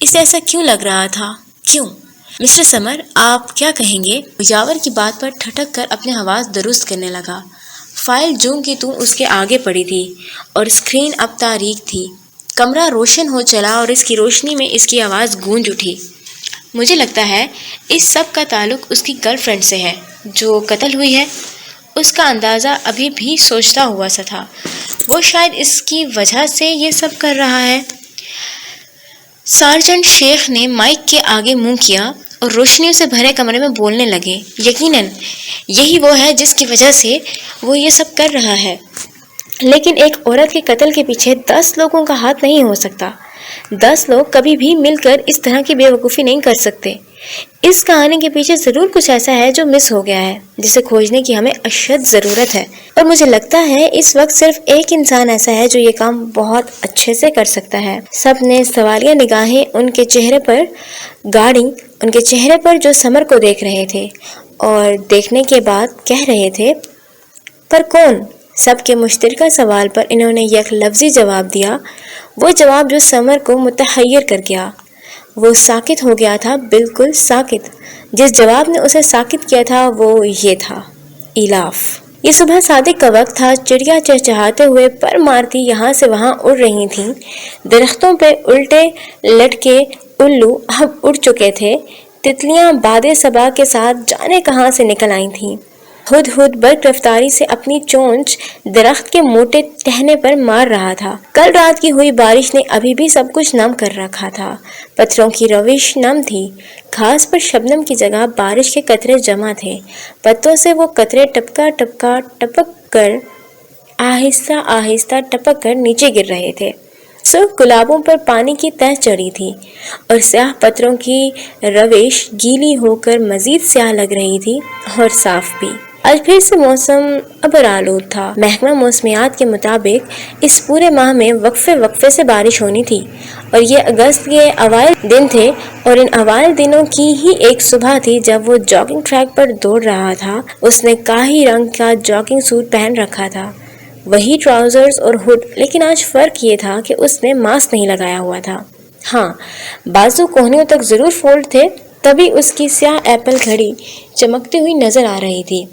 اسے ایسا کیوں لگ رہا تھا؟ کیوں؟ مسٹر سمر، آپ کیا کہیں گے؟ یاور کی بات پر ٹھٹک کر اپنے آواز درست کرنے لگا۔ فائل جوں کی توں اس کے آگے پڑی تھی اور اسکرین اب تاریک تھی۔ کمرہ روشن ہو چلا اور اس کی روشنی میں اس کی آواز گونج اٹھی۔ مجھے لگتا ہے اس سب کا تعلق اس کی گرل فرینڈ سے ہے جو قتل ہوئی ہے۔ اس کا اندازہ ابھی بھی سوچتا ہوا سا تھا۔ وہ شاید اس کی وجہ سے یہ سب کر رہا ہے۔ سارجنٹ شیخ نے مائک کے آگے منہ کیا اور روشنیوں سے بھرے کمرے میں بولنے لگے۔ یقیناً یہی وہ ہے جس کی وجہ سے وہ یہ سب کر رہا ہے، لیکن ایک عورت کے قتل کے پیچھے 10 لوگوں کا ہاتھ نہیں ہو سکتا۔ 10 لوگ کبھی بھی مل کر اس طرح کی بے وقوفی نہیں کر سکتے۔ اس کہانی کے پیچھے ضرور کچھ ایسا ہے جو مس ہو گیا ہے، جسے کھوجنے کی ہمیں اشد ضرورت ہے، اور مجھے لگتا ہے اس وقت صرف ایک انسان ایسا ہے جو یہ کام بہت اچھے سے کر سکتا ہے۔ سب نے سوالیہ نگاہیں ان کے چہرے پر گاڑی، ان کے چہرے پر جو سمر کو دیکھ رہے تھے اور دیکھنے کے بعد کہہ رہے تھے، پر کون؟ سب کے مشترکہ سوال پر انہوں نے یک لفظی جواب دیا، وہ جواب جو سمر کو متحیر کر گیا۔ وہ ساکت ہو گیا تھا، بالکل ساکت۔ جس جواب نے اسے ساکت کیا تھا وہ یہ تھا، ایلاف۔ یہ صبح صادق کا وقت تھا۔ چڑیا چہچہاتے ہوئے پر مارتی یہاں سے وہاں اڑ رہی تھیں۔ درختوں پہ الٹے لٹکے الو اب اڑ چکے تھے۔ تتلیاں باد صبا کے ساتھ جانے کہاں سے نکل آئی تھیں۔ ہد ہد برق رفتاری سے اپنی چونچ درخت کے موٹے ٹہنے پر مار رہا تھا۔ کل رات کی ہوئی بارش نے ابھی بھی سب کچھ نم کر رکھا تھا۔ پتھروں کی روش نم تھی، گھاس پر شبنم کی جگہ بارش کے قطرے جمع تھے۔ پتوں سے وہ قطرے ٹپکا ٹپکا ٹپک کر آہستہ آہستہ ٹپک کر نیچے گر رہے تھے۔ سرخ گلابوں پر پانی کی تہ چڑھی تھی اور سیاہ پتھروں کی روش گیلی ہو کر مزید سیاہ لگ رہی تھی اور صاف بھی۔ آج پھر سے موسم ابرآلود تھا۔ محکمہ موسمیات کے مطابق اس پورے ماہ میں وقفے وقفے سے بارش ہونی تھی، اور یہ اگست کے اوائل دن تھے، اور ان اوائل دنوں کی ہی ایک صبح تھی جب وہ جاگنگ ٹریک پر دوڑ رہا تھا۔ اس نے کاہی رنگ کا جاگنگ سوٹ پہن رکھا تھا، وہی ٹراؤزرز اور ہڈ، لیکن آج فرق یہ تھا کہ اس نے ماسک نہیں لگایا ہوا تھا۔ ہاں، بازو کوہنیوں تک ضرور فولڈ تھے۔ تبھی اس کی سیاہ ایپل گھڑی چمکتی ہوئی نظر آ رہی تھی۔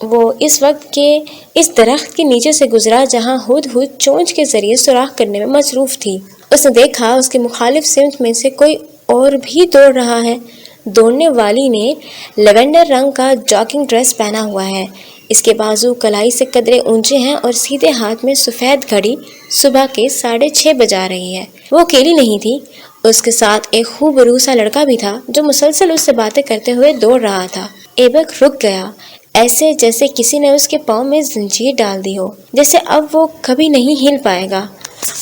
وہ اس وقت کے اس درخت کے نیچے سے گزرا جہاں ہد ہد چونچ کے ذریعے سوراخ کرنے میں مصروف تھی۔ اس نے دیکھا اس کے مخالف سمت میں سے کوئی اور بھی دوڑ رہا ہے۔ دوڑنے والی نے لیونڈر رنگ کا جاگنگ ڈریس پہنا ہوا ہے۔ اس کے بازو کلائی سے قدرے اونچے ہیں اور سیدھے ہاتھ میں سفید گھڑی صبح کے 6:30 بجا رہی ہے۔ وہ اکیلی نہیں تھی، اس کے ساتھ ایک خوبرو سا لڑکا بھی تھا جو مسلسل اس سے باتیں کرتے ہوئے دوڑ رہا تھا۔ ایبک رک گیا، ایسے جیسے کسی نے اس کے پاؤں میں زنجیر ڈال دی ہو، جیسے اب وہ کبھی نہیں ہل پائے گا۔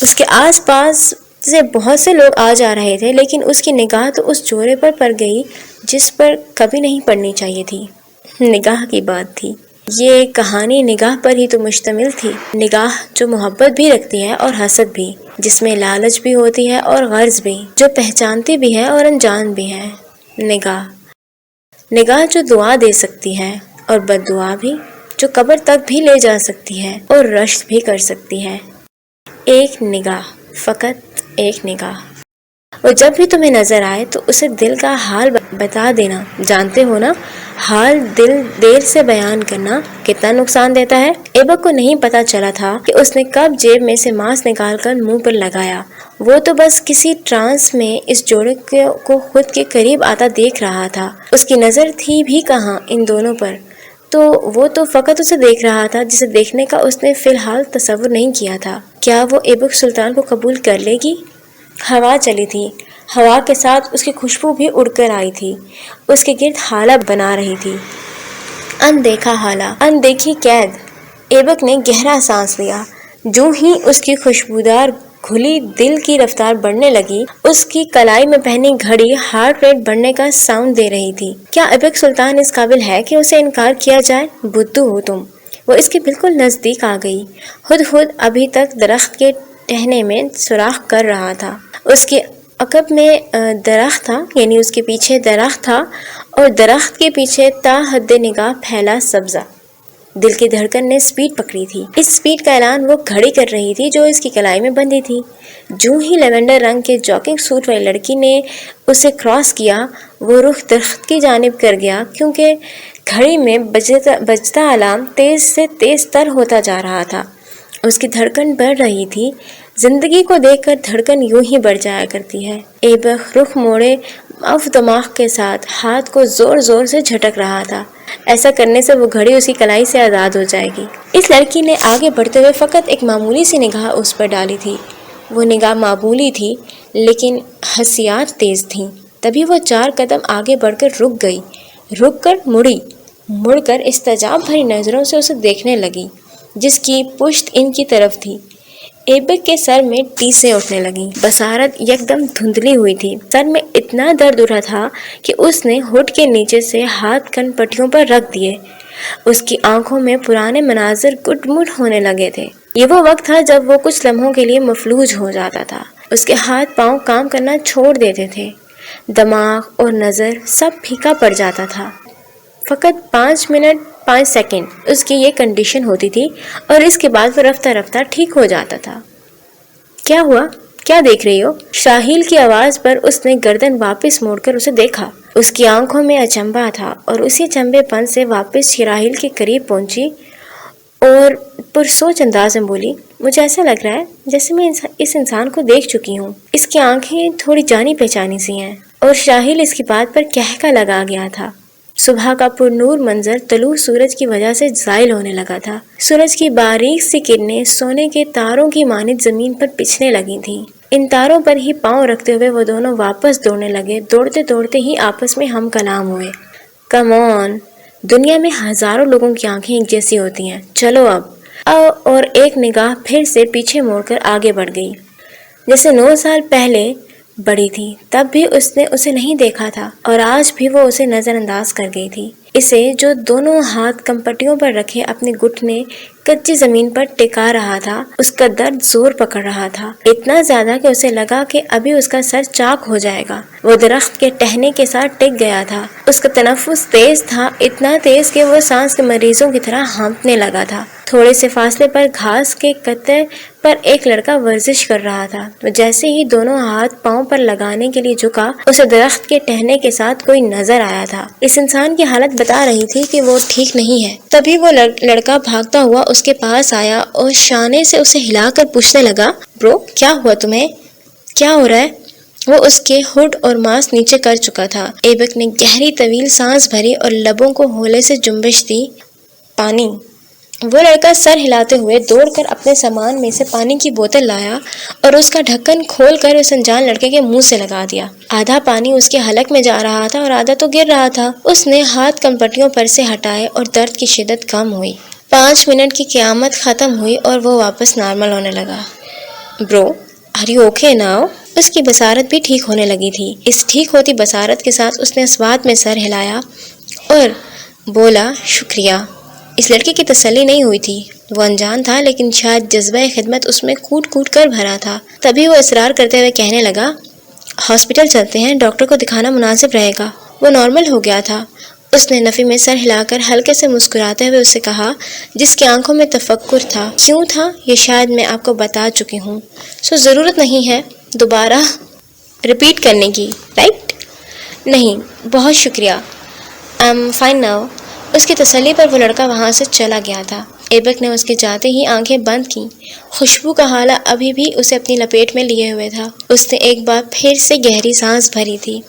اس کے آس پاس سے بہت سے لوگ آ جا رہے تھے، لیکن اس کی نگاہ تو اس جوڑے پر پڑ گئی جس پر کبھی نہیں پڑنی چاہیے تھی۔ نگاہ کی بات تھی۔ یہ کہانی نگاہ پر ہی تو مشتمل تھی، نگاہ جو محبت بھی رکھتی ہے اور حسد بھی، جس میں لالچ بھی ہوتی ہے اور غرض بھی، جو پہچانتی بھی ہے اور انجان بھی ہے۔ نگاہ جو دعا دے سکتی ہے اور بد دعا بھی، جو قبر تک بھی لے جا سکتی ہے اور رشک بھی کر سکتی ہے۔ ایک نگاہ، فقط ایک نگاہ۔ اور جب بھی تمہیں نظر آئے تو اسے دل کا حال بتا دینا۔ جانتے ہو نا، حال دل دیر سے بیان کرنا کتنا نقصان دیتا ہے۔ ایبک کو نہیں پتا چلا تھا کہ اس نے کب جیب میں سے ماسک نکال کر منہ پر لگایا۔ وہ تو بس کسی ٹرانس میں اس جوڑے کو خود کے قریب آتا دیکھ رہا تھا۔ اس کی نظر تھی بھی کہاں ان دونوں پر، تو وہ تو فقط اسے دیکھ رہا تھا جسے دیکھنے کا اس نے فی الحال تصور نہیں کیا تھا۔ کیا وہ ایبک سلطان کو قبول کر لے گی؟ ہوا چلی تھی، ہوا کے ساتھ اس کی خوشبو بھی اڑ کر آئی تھی، اس کے گرد ہالہ بنا رہی تھی۔ اندیکھا ہالہ، اندیکھی قید۔ ایبک نے گہرا سانس لیا۔ جوں ہی اس کی خوشبودار کھلی دل کی رفتار بڑھنے لگی، اس کی کلائی میں پہنی گھڑی ہارٹ ریٹ بڑھنے کا ساؤنڈ دے رہی تھی۔ کیا ایبک سلطان اس قابل ہے کہ اسے انکار کیا جائے؟ بدھو ہو تم۔ وہ اس کے بالکل نزدیک آ گئی۔ ہد ہد ابھی تک درخت کے ٹہنے میں سوراخ کر رہا تھا۔ اس کے عقب میں درخت تھا، یعنی اس کے پیچھے درخت تھا، اور درخت کے پیچھے تا حد نگاہ پھیلا سبزہ۔ دل کی دھڑکن نے سپیڈ پکڑی تھی۔ اس سپیڈ کا اعلان وہ گھڑی کر رہی تھی جو اس کی کلائی میں بندھی تھی۔ جو ہی لیونڈر رنگ کے جاگنگ سوٹ والی لڑکی نے اسے کراس کیا، وہ رخ درخت کی جانب کر گیا، کیونکہ گھڑی میں بجتا الارم تیز سے تیز تر ہوتا جا رہا تھا۔ اس کی دھڑکن بڑھ رہی تھی۔ زندگی کو دیکھ کر دھڑکن یوں ہی بڑھ جایا کرتی ہے۔ ایبک رخ موڑے اف دماغ کے ساتھ ہاتھ کو زور زور سے جھٹک رہا تھا۔ ایسا کرنے سے وہ گھڑی اس کی کلائی سے آزاد ہو جائے گی۔ اس لڑکی نے آگے بڑھتے ہوئے فقط ایک معمولی سی نگاہ اس پر ڈالی تھی۔ وہ نگاہ معمولی تھی لیکن حسیات تیز تھیں۔ تبھی وہ 4 قدم آگے بڑھ کر رک گئی، رک کر مڑ کر استعجاب بھری نظروں سے اسے دیکھنے لگی، جس کی پشت ان کی طرف تھی۔ ایبک کے سر میں ٹیسیں اٹھنے لگیں۔ بصارت یکدم دھندلی ہوئی تھی۔ سر میں اتنا درد اٹھا تھا کہ اس نے ہوٹ کے نیچے سے ہاتھ کن پٹیوں پر رکھ دیے۔ اس کی آنکھوں میں پرانے مناظر گٹ مٹ ہونے لگے تھے۔ یہ وہ وقت تھا جب وہ کچھ لمحوں کے لیے مفلوج ہو جاتا تھا۔ اس کے ہاتھ پاؤں کام کرنا چھوڑ دیتے تھے، دماغ اور نظر سب پھیکا پڑ جاتا تھا۔ فقط 5 منٹ 5 سیکنڈ اس کی یہ کنڈیشن ہوتی تھی، اور اس کے بعد وہ رفتہ رفتہ ٹھیک ہو جاتا تھا۔ کیا ہوا؟ کیا دیکھ رہی ہو؟ شاہیل کی آواز پر اس نے گردن واپس موڑ کر اسے دیکھا۔ اس کی آنکھوں میں اچنبھا تھا، اور اسی چنبے پن سے واپس شراحیل کے قریب پہنچی اور پرسوچ انداز میں بولی، مجھے ایسا لگ رہا ہے جیسے میں اس انسان کو دیکھ چکی ہوں۔ اس کی آنکھیں تھوڑی جانی پہچانی سی ہیں۔ اور شاہیل اس کی بات پر کہکا لگا گیا تھا۔ صبح کا پر نور منظر طلوع سورج کی وجہ سے زائل ہونے لگا تھا۔ سورج کی باریک سی کرنیں سونے کے تاروں کی مانند زمین پر بچھنے لگی تھیں۔ ان تاروں پر ہی پاؤں رکھتے ہوئے وہ دونوں واپس دوڑنے لگے۔ دوڑتے دوڑتے ہی آپس میں ہم کلام ہوئے۔ کم آن، دنیا میں ہزاروں لوگوں کی آنکھیں ایک جیسی ہوتی ہیں، چلو اب۔ اور ایک نگاہ پھر سے پیچھے موڑ کر آگے بڑھ گئی، جیسے 9 سال پہلے بڑی تھی، تب بھی اس نے اسے نہیں دیکھا تھا، اور آج بھی وہ اسے نظر انداز کر گئی تھی۔ اسے جو دونوں ہاتھ کمپٹیوں پر رکھے اپنے گھٹنے کچی زمین پر ٹکا رہا تھا، اس کا درد زور پکڑ رہا تھا، اتنا زیادہ کہ اسے لگا کہ ابھی اس کا سر چاک ہو جائے گا۔ وہ درخت کے ٹہنے کے ساتھ ٹک گیا تھا۔ اس کا تنفس تیز تھا، اتنا تیز کہ وہ سانس کے مریضوں کی طرح ہانپنے لگا تھا۔ تھوڑے سے فاصلے پر گھاس کے قطعے پر ایک لڑکا ورزش کر رہا تھا۔ وہ جیسے ہی دونوں ہاتھ پاؤں پر لگانے کے لیے جھکا، اسے درخت کے ٹہنے کے ساتھ کوئی نظر آیا تھا۔ اس انسان کی حالت بتا رہی تھی کہ وہ ٹھیک نہیں ہے۔ تبھی وہ لڑکا بھاگتا ہوا اس کے پاس آیا اور شانے سے اسے ہلا کر پوچھنے لگا، برو کیا ہوا تمہیں؟ کیا ہو رہا ہے؟ وہ اس کے ہوٹ اور ماسک نیچے کر چکا تھا۔ ایبک نے گہری طویل سانس بھری اور لبوں کو ہولے سے جنبش دی۔ پانی۔ وہ لڑکا سر ہلاتے ہوئے دوڑ کر اپنے سامان میں سے پانی کی بوتل لایا اور اس کا ڈھکن کھول کر اس انجان لڑکے کے منہ سے لگا دیا۔ آدھا پانی اس کے حلق میں جا رہا تھا اور آدھا تو گر رہا تھا۔ اس نے ہاتھ کمپٹیوں پر سے ہٹائے اور درد کی شدت کم ہوئی۔ 5 منٹ کی قیامت ختم ہوئی اور وہ واپس نارمل ہونے لگا۔ برو آر یو اوکے ناؤ؟ اس کی بصارت بھی ٹھیک ہونے لگی تھی۔ اس ٹھیک ہوتی بصارت کے ساتھ اس نے اسوات میں سر ہلایا اور بولا، شکریہ۔ اس لڑکی کی تسلی نہیں ہوئی تھی۔ وہ انجان تھا لیکن شاید جذبہ خدمت اس میں کوٹ کوٹ کر بھرا تھا۔ تبھی وہ اصرار کرتے ہوئے کہنے لگا، ہاسپٹل چلتے ہیں، ڈاکٹر کو دکھانا مناسب رہے گا۔ وہ نارمل ہو گیا تھا۔ اس نے نفی میں سر ہلا کر ہلکے سے مسکراتے ہوئے اسے کہا، جس کی آنکھوں میں تفکر تھا، کیوں تھا یہ شاید میں آپ کو بتا چکی ہوں، سو ضرورت نہیں ہے دوبارہ ریپیٹ کرنے کی، رائٹ؟ نہیں، بہت شکریہ، آئی ایم فائن ناؤ۔ اس کی تسلی پر وہ لڑکا وہاں سے چلا گیا تھا۔ ایبک نے اس کے جاتے ہی آنکھیں بند کیں۔ خوشبو کا حالہ ابھی بھی اسے اپنی لپیٹ میں لیے ہوئے تھا۔ اس نے ایک بار پھر سے گہری سانس بھری تھی۔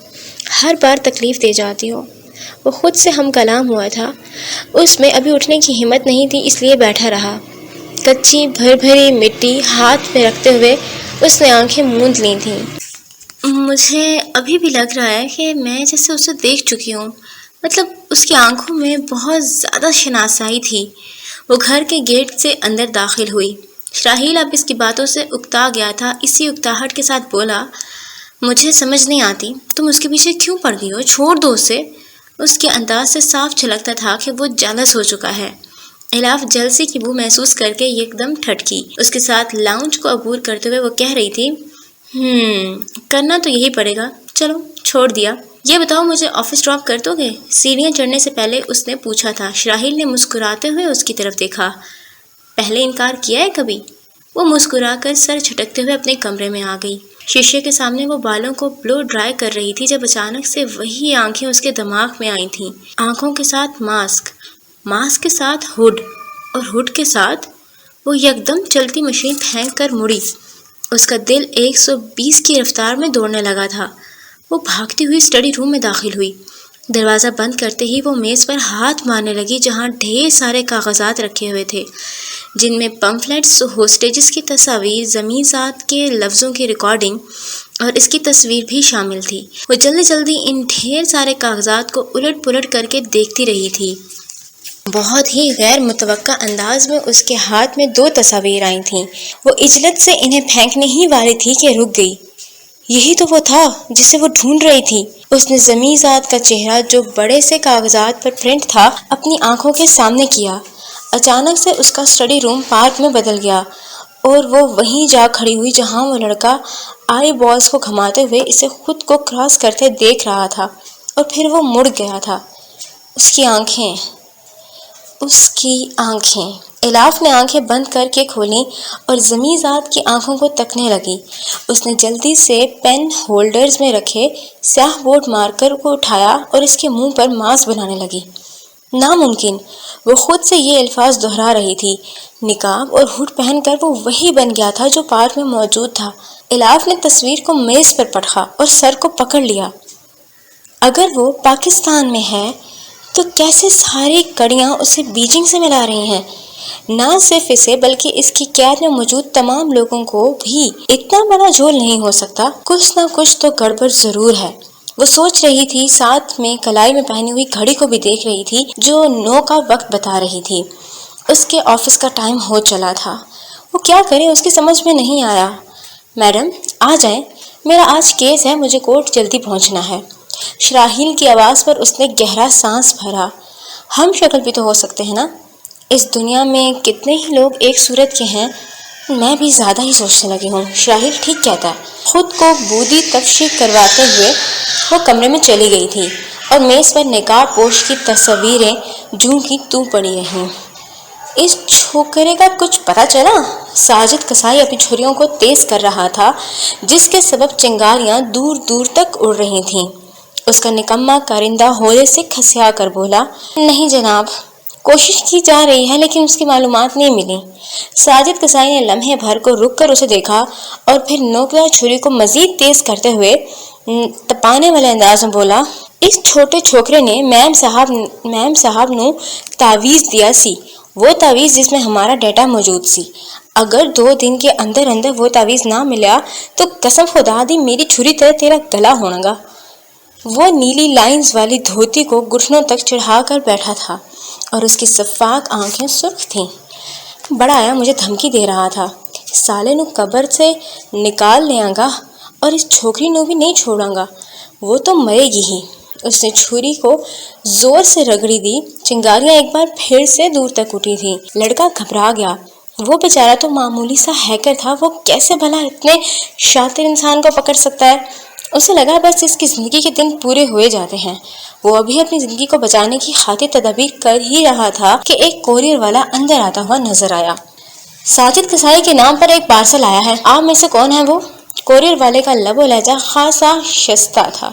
ہر بار تکلیف دے جاتی ہو۔ وہ خود سے ہم کلام ہوا تھا۔ اس میں ابھی اٹھنے کی ہمت نہیں تھی، اس لیے بیٹھا رہا۔ کچی بھری مٹی ہاتھ میں رکھتے ہوئے اس نے آنکھیں موند لی تھیں۔ مجھے ابھی بھی لگ رہا ہے کہ میں جیسے اسے دیکھ چکی ہوں، مطلب اس کی آنکھوں میں بہت زیادہ شناسائی تھی۔ وہ گھر کے گیٹ سے اندر داخل ہوئی۔ شراحیل اب اس کی باتوں سے اکتا گیا تھا۔ اسی اکتاہٹ کے ساتھ بولا، مجھے سمجھ نہیں آتی تم اس کے پیچھے کیوں پڑ گئی ہو، چھوڑ دو اسے۔ اس کے انداز سے صاف جھلکتا تھا کہ وہ جیلس ہو چکا ہے۔ الاف جلسے کی بو محسوس کر کے ایک دم ٹھٹکی. اس کے ساتھ لاؤنج کو عبور کرتے ہوئے وہ کہہ رہی تھی کرنا تو یہی پڑے گا. چلو چھوڑ دیا. یہ بتاؤ مجھے آفس ڈراپ کر دو گے؟ سیڑھیاں چڑھنے سے پہلے اس نے پوچھا تھا. شراحیل نے مسکراتے ہوئے اس کی طرف دیکھا. پہلے انکار کیا ہے کبھی؟ وہ مسکرا کر سر جھٹکتے ہوئے اپنے کمرے میں آ گئی. شیشے کے سامنے وہ بالوں کو بلو ڈرائی کر رہی تھی جب اچانک سے وہی آنکھیں اس کے دماغ میں آئی تھیں. آنکھوں کے ساتھ ماسک، ماسک کے ساتھ ہوڈ، اور ہوڈ کے ساتھ وہ یکدم چلتی مشین پھینک کر مڑی. اس کا دل 120 کی رفتار میں دوڑنے لگا تھا. وہ بھاگتی ہوئی اسٹڈی روم میں داخل ہوئی. دروازہ بند کرتے ہی وہ میز پر ہاتھ مارنے لگی جہاں ڈھیر سارے کاغذات رکھے ہوئے تھے جن میں پمفلیٹس، ہوسٹیجز کی تصاویر، زمیں ذات کے لفظوں کی ریکارڈنگ اور اس کی تصویر بھی شامل تھی. وہ جلدی جلدی ان ڈھیر سارے کاغذات کو الٹ پلٹ کر کے دیکھتی رہی تھی. بہت ہی غیر متوقع انداز میں اس کے ہاتھ میں 2 تصاویر آئی تھیں. وہ عجلت سے انہیں پھینکنے ہی والی تھی کہ رک گئی. یہی تو وہ تھا جسے وہ ڈھونڈ رہی تھی. اس نے زمیں ذات کا چہرہ جو بڑے سے کاغذات پر پرنٹ تھا اپنی آنکھوں کے سامنے کیا. اچانک سے اس کا اسٹڈی روم پارک میں بدل گیا اور وہ وہیں جا کھڑی ہوئی جہاں وہ لڑکا آئی بالز کو گھماتے ہوئے اسے خود کو کراس کرتے دیکھ رہا تھا. اور پھر وہ مڑ گیا تھا. اس کی آنکھیں. الاف نے آنکھیں بند کر کے کھولیں اور زمیں ذات کی آنکھوں کو تکنے لگی. اس نے جلدی سے پین ہولڈرز میں رکھے سیاہ بورڈ مارکر کو اٹھایا اور اس کے منہ پر ماسک بنانے لگی. ناممکن. وہ خود سے یہ الفاظ دہرا رہی تھی. نقاب اور ہوڈ پہن کر وہ وہی بن گیا تھا جو پارک میں موجود تھا. الاف نے تصویر کو میز پر پٹخا اور سر کو پکڑ لیا. اگر وہ پاکستان میں ہے تو کیسے ساری کڑیاں اسے بیجنگ سے ملا رہی ہیں؟ نہ صرف اسے بلکہ اس کی قید میں موجود تمام لوگوں کو بھی اتنا بڑا جھول نہیں ہو سکتا. کچھ نہ کچھ تو گڑبڑ ضرور ہے. وہ سوچ رہی تھی. ساتھ میں کلائی میں پہنی ہوئی گھڑی کو بھی دیکھ رہی تھی جو 9 کا وقت بتا رہی تھی. اس کے آفس کا ٹائم ہو چلا تھا. وہ کیا کرے اس کی سمجھ میں نہیں آیا. میڈم آ جائیں، میرا آج کیس ہے، مجھے کورٹ جلدی پہنچنا ہے. شراحیل کی آواز پر اس نے گہرا سانس بھرا. ہم شکل بھی تو ہو سکتے ہیں نا. اس دنیا میں کتنے ہی لوگ ایک صورت کے ہیں. میں بھی زیادہ ہی سوچنے لگی ہوں. شراحیل ٹھیک کہتا ہے. خود کو بودی تفشیق کرواتے ہوئے وہ کمرے میں چلی گئی تھی اور میز پر نقاب پوش کی تصویریں جوں کی توں پڑی رہیں. اس چھوکرے کا کچھ پتہ چلا؟ ساجد قصائی اپنی چھریوں کو تیز کر رہا تھا جس کے سبب چنگاریاں دور دور تک اڑ رہی تھیں. اس کا نکما کارندہ ہولے سے کھسیا کر بولا، نہیں جناب، کوشش کی جا رہی ہے لیکن اس کی معلومات نہیں ملی. ساجد قصائی نے لمحے بھر کو رک کر اسے دیکھا اور پھر نوکدار چھری کو مزید تیز کرتے ہوئے تپانے والے انداز میں بولا، اس چھوٹے چھوکرے نے میم صاحب نو تعویذ دیا سی. وہ تعویذ جس میں ہمارا ڈیٹا موجود سی. اگر 2 دن کے اندر اندر وہ تعویذ نہ ملا تو قسم خدا دی میری چھری تیرا گلا ہونا گا. وہ نیلی لائنز والی دھوتی کو گھٹنوں تک چڑھا کر بیٹھا تھا اور اس کی شفاف آنکھیں سرخ تھیں. بڑا آیا مجھے دھمکی دے رہا تھا، سالے نو قبر سے نکال لیا گا اور اس چھوکری نو بھی نہیں چھوڑاں گا، وہ تو مرے گی ہی. اس نے چھری کو زور سے رگڑی دی. چنگاریاں ایک بار پھر سے دور تک اٹھی تھیں. لڑکا گھبرا گیا. وہ بیچارہ تو معمولی سا ہیکر تھا، وہ کیسے بھلا اتنے شاطر انسان کو پکڑ سکتا ہے؟ اسے لگا بس اس کی زندگی کے دن پورے ہوئے جاتے ہیں. وہ ابھی اپنی زندگی کو بچانے کی خاطر تدابیر کر ہی رہا تھا کہ ایک کوریئر والا اندر آتا ہوا نظر آیا. ساجد قصائی کے نام پر ایک پارسل آیا ہے، آپ میں سے کون ہے وہ؟ کوریئر والے کا لب و لہجہ خاصا شستہ تھا.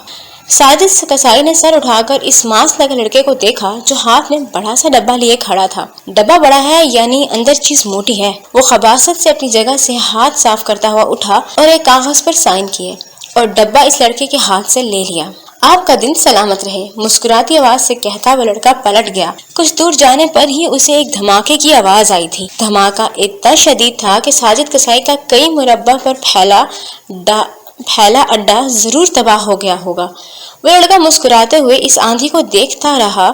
ساجد قصائی نے سر اٹھا کر اس ماسک لگے لڑکے کو دیکھا جو ہاتھ میں بڑا سا ڈبہ لیے کھڑا تھا. ڈبہ بڑا ہے یعنی اندر چیز موٹی ہے. وہ خباثت سے اپنی جگہ سے ہاتھ صاف کرتا ہوا اٹھا اور ایک کاغذ پر سائن کیے اور ڈبہ اس لڑکے کے ہاتھ سے لے لیا. آپ کا دن سلامت رہے، مسکراتی آواز سے کہتا وہ لڑکا پلٹ گیا. کچھ دور جانے پر ہی اسے ایک دھماکے کی آواز آئی تھی. دھماکہ اتنا شدید تھا کہ ساجد قصائی کا کئی مربع پر پھیلا اڈا ضرور تباہ ہو گیا ہوگا. وہ لڑکا مسکراتے ہوئے اس آندھی کو دیکھتا رہا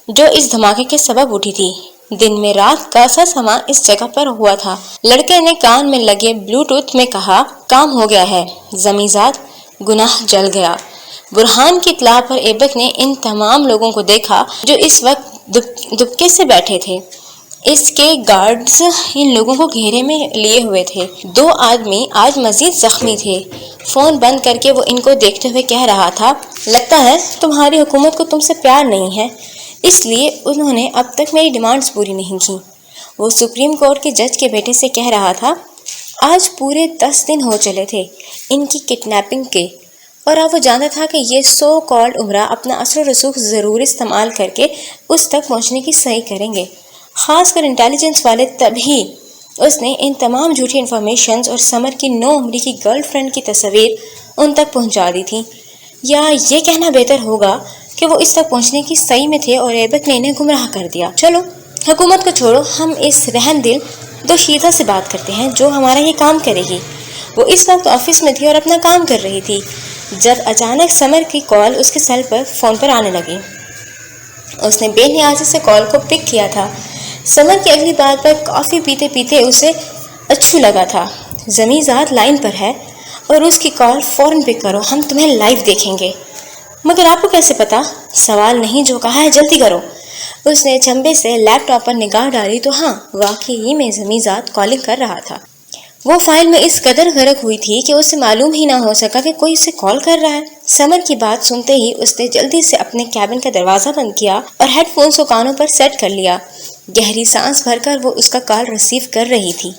جو اس دھماکے کے سبب اٹھی تھی. دن میں رات کا سا سما اس جگہ پر ہوا تھا. لڑکے نے کان میں لگے بلوٹوتھ میں کہا، کام ہو گیا ہے زمیں ذات، گناہ جل گیا. برہان کی اطلاع پر ایبک نے ان تمام لوگوں کو دیکھا جو اس وقت دبکے سے بیٹھے تھے. اس کے گارڈز ان لوگوں کو گھیرے میں لیے ہوئے تھے۔ 2 آدمی آج مزید زخمی تھے۔ فون بند کر کے وہ ان کو دیکھتے ہوئے کہہ رہا تھا، لگتا ہے تمہاری حکومت کو تم سے پیار نہیں ہے، اس لیے انہوں نے اب تک میری ڈیمانڈز پوری نہیں کی۔ وہ سپریم کورٹ کے جج کے بیٹے سے کہہ رہا تھا، آج پورے 10 دن ہو چلے تھے ان کی کڈنیپنگ کے، اور اب وہ جانتا تھا کہ یہ سو کالڈ عمرہ اپنا اثر و رسوخ ضرور استعمال کر کے اس تک پہنچنے کی صحیح کریں گے، خاص کر انٹیلیجنس والے۔ تبھی اس نے ان تمام جھوٹی انفارمیشنز اور سمر کی 9 عمری کی گرل فرینڈ کی تصویر ان تک پہنچا دی تھی، یا یہ کہنا بہتر ہوگا کہ وہ اس تک پہنچنے کی صحیح میں تھے اور ایبک نے انہیں گمراہ کر دیا۔ چلو حکومت کو چھوڑو، ہم اس رہن دل دوشیزہ سے بات کرتے ہیں جو ہمارا یہ کام کرے گی۔ وہ اس وقت آفس میں تھی اور اپنا کام کر رہی تھی جب اچانک سمر کی کال اس کے سیل پر فون پر آنے لگی۔ اس نے بے نیازی سے کال کو پک کیا تھا۔ سمر کی اگلی بات پر کافی پیتے پیتے اسے اچھو لگا تھا، زمیزاد لائن پر ہے اور اس کی کال فوراً پک کرو، ہم تمہیں لائیو دیکھیں گے۔ مگر آپ کو کیسے پتا؟ سوال نہیں، جو کہا ہے جلدی کرو۔ اس نے چمبے سے لیپ ٹاپ پر نگاہ ڈالی تو ہاں، واقعی میں زمیزاد کالنگ کر رہا تھا۔ وہ فائل میں اس قدر غرق ہوئی تھی کہ اسے معلوم ہی نہ ہو سکا کہ کوئی اسے کال کر رہا ہے۔ سمر کی بات سنتے ہی اس نے جلدی سے اپنے کیبن کا دروازہ بند کیا اور ہیڈ فونز کو کانوں پر سیٹ کر لیا۔ گہری سانس بھر کر وہ اس کا کال ریسیو کر رہی تھی۔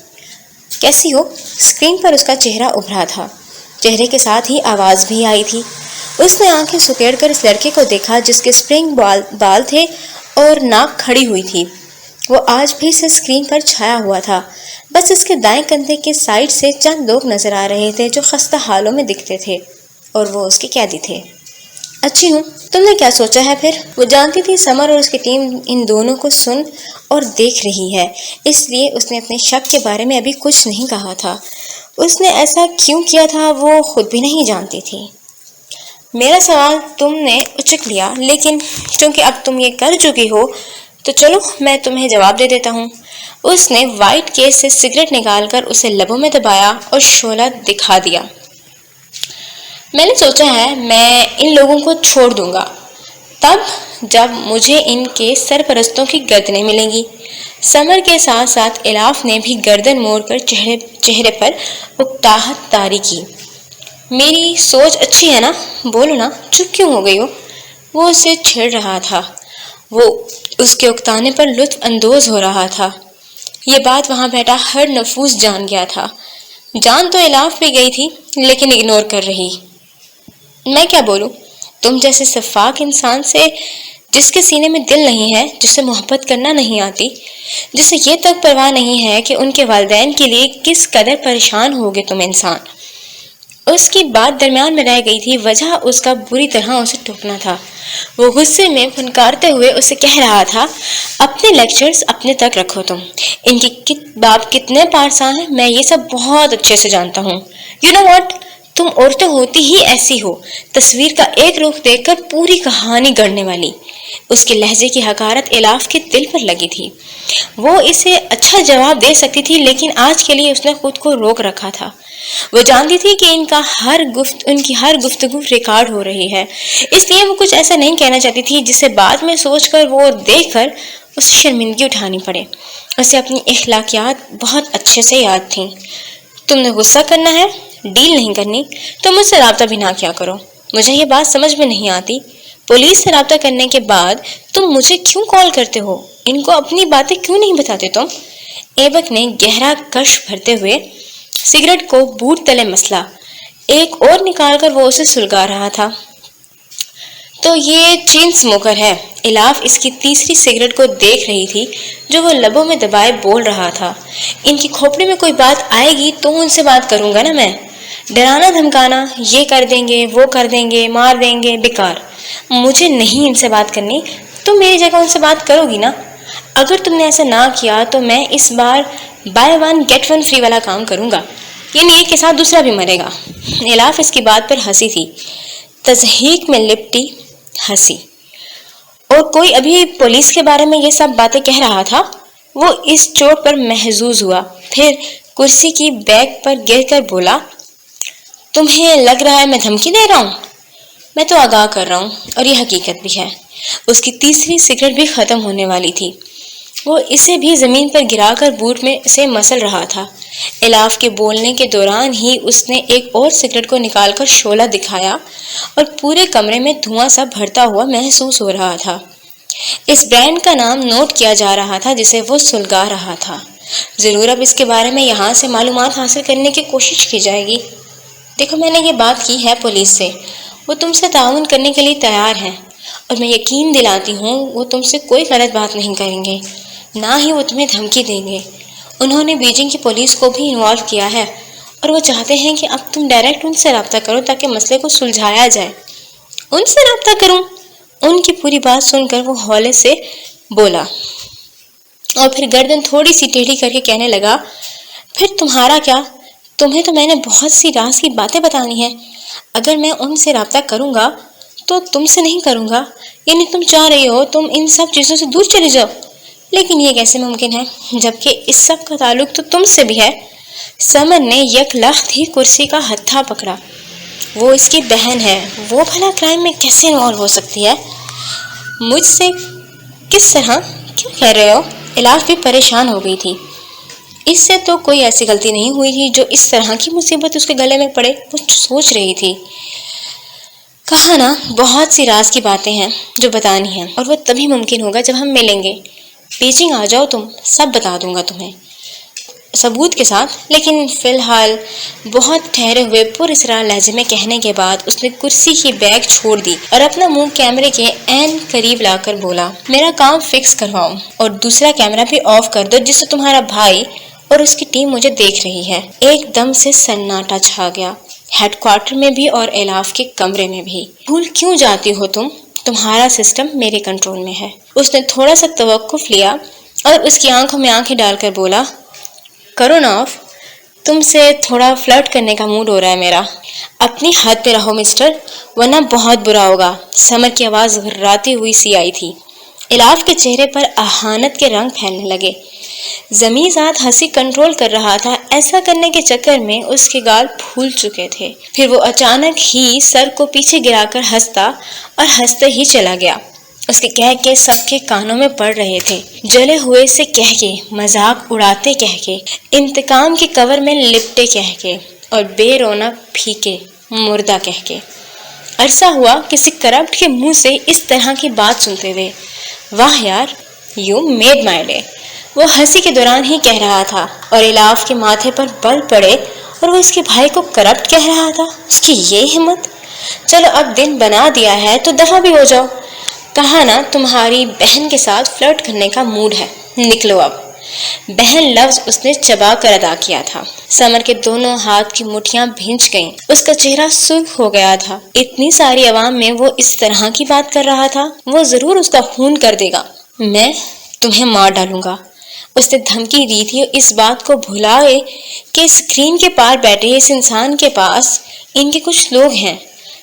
کیسی ہو؟ اسکرین پر اس کا چہرہ ابھرا تھا، چہرے کے ساتھ ہی آواز بھی آئی تھی۔ اس نے آنکھیں سکیڑ کر اس لڑکے کو دیکھا جس کے سپرنگ بال تھے اور ناک کھڑی ہوئی تھی۔ وہ آج بھی سے اسکرین پر چھایا ہوا تھا، بس اس کے دائیں کندھے کے سائڈ سے چند لوگ نظر آ رہے تھے جو خستہ حالوں میں دکھتے تھے، اور وہ اس کے قیدی تھے۔ اچھی ہوں، تم نے کیا سوچا ہے پھر؟ وہ جانتی تھی سمر اور اس کی ٹیم ان دونوں کو سن اور دیکھ رہی ہے، اس لیے اس نے اپنے شک کے بارے میں ابھی کچھ نہیں کہا تھا۔ اس نے ایسا کیوں کیا تھا وہ خود بھی نہیں جانتی تھی۔ میرا سوال تم نے اچک لیا، لیکن چونکہ اب تم یہ کر چکی ہو تو چلو میں تمہیں جواب دے دیتا ہوں۔ اس نے وائٹ کیس سے سگریٹ نکال کر اسے لبوں میں دبایا اور شعلہ دکھا دیا۔ میں نے سوچا ہے میں ان لوگوں کو چھوڑ دوں گا تب جب مجھے ان کے سرپرستوں کی گردنیں ملیں گی۔ سمر کے ساتھ ساتھ الاف نے بھی گردن موڑ کر چہرے پر اکتاہٹ طاری کی۔ میری سوچ اچھی ہے نا؟ بولو نا، چپ کیوں ہو گئی ہو؟ وہ اسے چھیڑ رہا تھا، وہ اس کے اکتانے پر لطف اندوز ہو رہا تھا۔ یہ بات وہاں بیٹھا ہر نفوس جان گیا تھا۔ جان تو الاف بھی گئی تھی لیکن اگنور کر رہی۔ میں کیا بولوں؟ تم جیسے شفاق انسان سے جس کے سینے میں دل نہیں ہے، جسے محبت کرنا نہیں آتی، جسے یہ تک پرواہ نہیں ہے کہ ان کے والدین کے لیے کس قدر پریشان ہوگے تم انسان۔ اس کی بات درمیان میں رہ گئی تھی، وجہ اس کا بری طرح اسے ٹوکنا تھا۔ وہ غصے میں پھنکارتے ہوئے اسے کہہ رہا تھا، اپنے لیکچرز اپنے تک رکھو، تم ان کی باپ کتنے پارساں ہیں میں یہ سب بہت اچھے سے جانتا ہوں۔ یو نو واٹ، تم عورتیں ہوتی ہی ایسی ہو، تصویر کا ایک رخ دیکھ کر پوری کہانی گڑھنے والی۔ اس کے لہجے کی حقارت الاف کے دل پر لگی تھی۔ وہ اسے اچھا جواب دے سکتی تھی لیکن آج کے لیے اس نے خود کو روک رکھا تھا۔ وہ جانتی تھی کہ ان کی ہر گفتگو ریکارڈ ہو رہی ہے، اس لیے وہ کچھ ایسا نہیں کہنا چاہتی تھی جسے بعد میں سوچ کر وہ دیکھ کر اسے شرمندگی اٹھانی پڑے۔ اسے اپنی اخلاقیات بہت اچھے سے یاد تھیں۔ تم نے غصہ کرنا ہے، ڈیل نہیں کرنی تو مجھ سے رابطہ بھی نہ کیا کرو۔ مجھے یہ بات سمجھ میں نہیں آتی، پولیس سے رابطہ کرنے کے بعد تم مجھے کیوں کال کرتے ہو؟ ان کو اپنی باتیں کیوں نہیں بتاتے تم؟ ایبک نے گہرا کش بھرتے ہوئے سگریٹ کو بوٹ تلے مسلا، ایک اور نکال کر وہ اسے سلگا رہا تھا۔ تو یہ چین سموکر ہے۔ الاف اس کی تیسری سگریٹ کو دیکھ رہی تھی جو وہ لبوں میں دبائے بول رہا تھا، ان کی کھوپڑی میں کوئی بات آئے گی تو ان سے بات کروں گا نا میں، ڈرانا دھمکانا، یہ کر دیں گے وہ کر دیں گے مار دیں گے، بیکار، مجھے نہیں ان سے بات کرنی، تم میری جگہ ان سے بات کرو گی نا؟ اگر تم نے ایسا نہ کیا تو میں اس بار buy one get one free والا کام کروں گا، یعنی ایک کے ساتھ دوسرا بھی مرے گا۔ الاف اس کی بات پر ہنسی تھی، تضحیک میں لپٹی ہنسی۔ اور کوئی ابھی پولیس کے بارے میں یہ سب باتیں کہہ رہا تھا؟ وہ اس چوٹ پر محظوظ ہوا، پھر کرسی کی بیک پر گر کر بولا، تمہیں لگ رہا ہے میں دھمکی دے رہا ہوں؟ میں تو آگاہ کر رہا ہوں اور یہ حقیقت بھی ہے۔ اس کی تیسری سگریٹ بھی ختم ہونے والی تھی۔ وہ اسے بھی زمین پر گرا کر بوٹ میں سے مسل رہا تھا۔ الاف کے بولنے کے دوران ہی اس نے ایک اور سگریٹ کو نکال کر شعلہ دکھایا اور پورے کمرے میں دھواں سا بھرتا ہوا محسوس ہو رہا تھا۔ اس برانڈ کا نام نوٹ کیا جا رہا تھا جسے وہ سلگا رہا تھا۔ ضرور اب اس کے بارے میں یہاں سے معلومات حاصل کرنے کی کوشش کی جائے گی۔ دیکھو، میں نے یہ بات کی ہے پولیس سے، وہ تم سے تعاون کرنے کے لیے تیار ہیں، اور میں یقین دلاتی ہوں وہ تم سے کوئی غلط بات نہیں کریں گے، نہ ہی وہ تمہیں دھمکی دیں گے۔ انہوں نے بیجنگ کی پولیس کو بھی انوالو کیا ہے اور وہ چاہتے ہیں کہ اب تم ڈائریکٹ ان سے رابطہ کرو تاکہ مسئلے کو سلجھایا جائے۔ ان سے رابطہ کروں؟ ان کی پوری بات سن کر وہ ہولے سے بولا اور پھر گردن تھوڑی سی ٹیڑھی کر کے کہنے لگا، پھر تمہارا کیا؟ تمہیں تو میں نے بہت سی راز کی باتیں بتانی ہیں۔ اگر میں ان سے رابطہ کروں گا تو تم سے نہیں کروں گا، یعنی تم چاہ رہی ہو تم ان سب چیزوں سے دور چلے جاؤ، لیکن یہ کیسے ممکن ہے جبکہ اس سب کا تعلق تو تم سے بھی ہے۔ سمر نے یک لخت ہی کرسی کا ہتھا پکڑا۔ وہ اس کی بہن ہے، وہ بھلا کرائم میں کیسے انوالو ہو سکتی ہے؟ مجھ سے کس طرح؟ کیوں کہہ رہے ہو؟ الاف بھی پریشان ہو گئی تھی۔ اس سے تو کوئی ایسی غلطی نہیں ہوئی تھی جو اس طرح کی مصیبت اس کے گلے میں پڑے، وہ سوچ رہی تھی۔ کہا نا، بہت سی راز کی باتیں ہیں جو بتانی ہیں، اور وہ تبھی ممکن ہوگا جب ہم ملیں گے۔ بیجنگ آ جاؤ، تم سب بتا دوں گا تمہیں ثبوت کے ساتھ۔ لیکن فی الحال، بہت ٹھہرے ہوئے پراسرار لہجے میں کہنے کے بعد اس نے کرسی کی بیگ چھوڑ دی اور اپنا منہ کیمرے کے عین قریب لا کر بولا، میرا کام فکس کرواؤ اور دوسرا کیمرہ بھی آف کر دو جس سے تمہارا بھائی اور اس کی ٹیم مجھے دیکھ رہی ہے۔ ایک دم سے سناٹا چھا گیا، ہیڈ کوارٹر میں بھی اور الاف کے کمرے میں بھی۔ بھول کیوں جاتی ہو تم؟ تمہارا سسٹم میرے کنٹرول میں ہے۔ اس نے تھوڑا سا توقف لیا اور اس کی آنکھوں میں آنکھیں ڈال کر بولا، کرو نا آف، تم سے تھوڑا فلرٹ کرنے کا موڈ ہو رہا ہے میرا۔ اپنی حد پہ رہو مسٹر، ورنہ بہت برا ہوگا۔ سمر کی آواز گھراتی ہوئی سی آئی تھی۔ الاف کے چہرے پر اہانت کے رنگ پھیلنے لگے۔ ضمیع ذات ہنسی کنٹرول کر رہا تھا، ایسا کرنے کے چکر میں اس کے گال پھول چکے تھے۔ پھر وہ اچانک ہی سر کو پیچھے گرا کر ہنستا اور ہنستے ہی چلا گیا۔ اس کے کہہ کے سب کے کانوں میں پڑ رہے تھے، جلے ہوئے سے کہہ کے، مذاق اڑاتے کہہ کے، انتقام کے کور میں لپٹے کہہ کے، اور بے رونق پھیکے مردہ کہہ کے۔ عرصہ ہوا کسی کرپٹ کے منہ سے اس طرح کی بات سنتے ہوئے۔ واہ یار، یو میڈ مائی ڈے، وہ ہنسی کے دوران ہی کہہ رہا تھا، اور الاف کے ماتھے پر بل پڑے اور وہ اس کے بھائی کو کرپٹ کہہ رہا تھا۔ اس کی یہ ہمت! چلو اب دن بنا دیا ہے تو دفع بھی ہو جاؤ۔ کہا نا، تمہاری بہن کے ساتھ فلرٹ کرنے کا موڈ ہے، نکلو اب۔ بہن لفظ اس نے چبا کر ادا کیا تھا۔ سمر کے دونوں ہاتھ کی مٹھیاں بھینچ گئیں، اس کا چہرہ سرخ ہو گیا تھا۔ اتنی ساری عوام میں وہ اس طرح کی بات کر رہا تھا، وہ ضرور اس کا خون کر دے گا۔ میں تمہیں مار ڈالوں گا، اس نے دھمکی دی تھی۔ اس بات کو بھلائے کہ اسکرین کے پار بیٹھے اس انسان کے پاس ان کے کچھ لوگ ہیں۔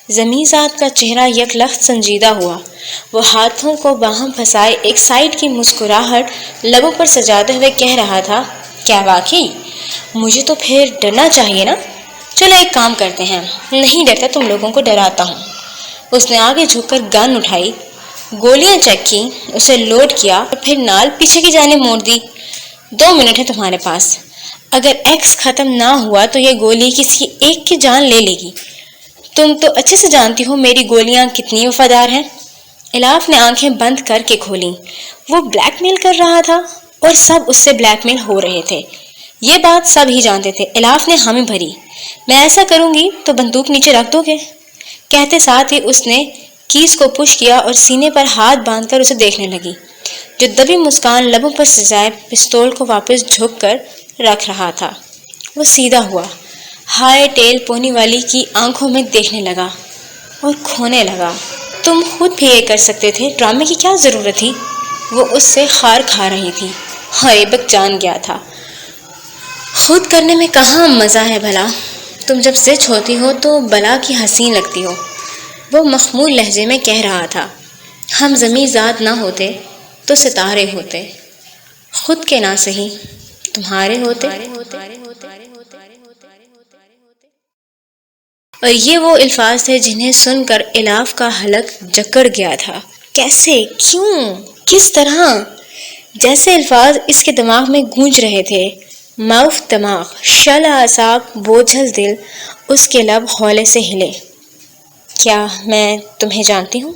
ضمیع ذات کا چہرہ یک لخت سنجیدہ ہوا۔ وہ ہاتھوں کو باہم پھنسائے ایک سائڈ کی مسکراہٹ لبوں پر سجاتے ہوئے کہہ رہا تھا، کیا واقعی؟ مجھے تو پھر ڈرنا چاہیے نا؟ چلو ایک کام کرتے ہیں، نہیں ڈرتا، تم لوگوں کو ڈراتا ہوں۔ اس نے آگے جھک کر گن اٹھائی، گولیاں چیک کی، اسے لوڈ کیا اور پھر نال پیچھے کی جانب موڑ دی۔ 2 منٹ ہے تمہارے پاس، اگر ایکس ختم نہ ہوا تو یہ گولی کسی ایک کی جان لے لے گی۔ تم تو اچھے سے جانتی ہو میری گولیاں کتنی وفادار ہیں۔ الاف نے آنکھیں بند کر کے کھولی۔ وہ بلیک میل کر رہا تھا اور سب اس سے بلیک میل ہو رہے تھے، یہ بات سب ہی جانتے تھے۔ الاف نے حامی بھری، میں ایسا کروں گی تو بندوق نیچے رکھ دو گے؟ کہتے ساتھ ہی اس نے کیس کو پش کیا اور سینے پر ہاتھ باندھ کر اسے دیکھنے لگی، جو دبی مسکان لبوں پر سجائے پستول کو واپس جھک کر رکھ رہا تھا۔ وہ سیدھا ہوا، ہائی ٹیل پونی والی کی آنکھوں میں دیکھنے لگا اور کھونے لگا۔ تم خود بھی یہ کر سکتے تھے، ڈرامے کی کیا ضرورت تھی؟ وہ اس سے خار کھا رہی تھی اور ایبک جان گیا تھا، خود کرنے میں کہاں مزہ ہے بھلا؟ تم جب سچ ہوتی ہو تو بلا کی حسین لگتی ہو، وہ مخمول لہجے میں کہہ رہا تھا۔ ہم ضمیع ذات نہ ہوتے تو ستارے ہوتے، خود کے نہ سہی تمہارے ہوتے۔ اور یہ وہ الفاظ تھے جنہیں سن کر الاف کا حلق جکڑ گیا تھا۔ کیسے؟ کیوں؟ کس طرح؟ جیسے الفاظ اس کے دماغ میں گونج رہے تھے، معاف دماغ، شعلہ اعصاب، بوجھل دل، اس کے لب ہولے سے ہلے۔ کیا میں تمہیں جانتی ہوں؟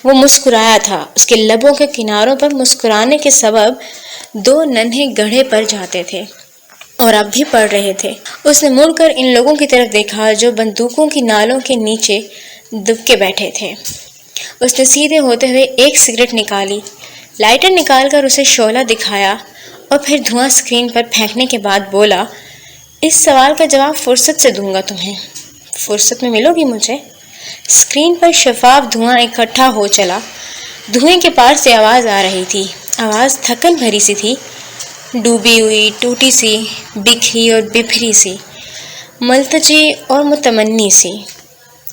وہ مسکرایا تھا۔ اس کے لبوں کے کناروں پر مسکرانے کے سبب 2 ننھے گڑھے پڑ جاتے تھے اور اب بھی پڑ رہے تھے۔ اس نے مڑ کر ان لوگوں کی طرف دیکھا جو بندوقوں کی نالوں کے نیچے دب کے بیٹھے تھے۔ اس نے سیدھے ہوتے ہوئے ایک سگریٹ نکالی، لائٹر نکال کر اسے شعلہ دکھایا اور پھر دھواں اسکرین پر پھینکنے کے بعد بولا، اس سوال کا جواب فرصت سے دوں گا تمہیں۔ فرصت میں ملو گی مجھے؟ اسکرین پر شفاف دھواں اکٹھا ہو چلا۔ دھوئیں کے پار سے آواز آ رہی تھی۔ آواز تھکن بھری سی تھی، ڈوبی ہوئی، ٹوٹی سی، بکھری اور بپھری سی، ملتجی اور متمنی سی۔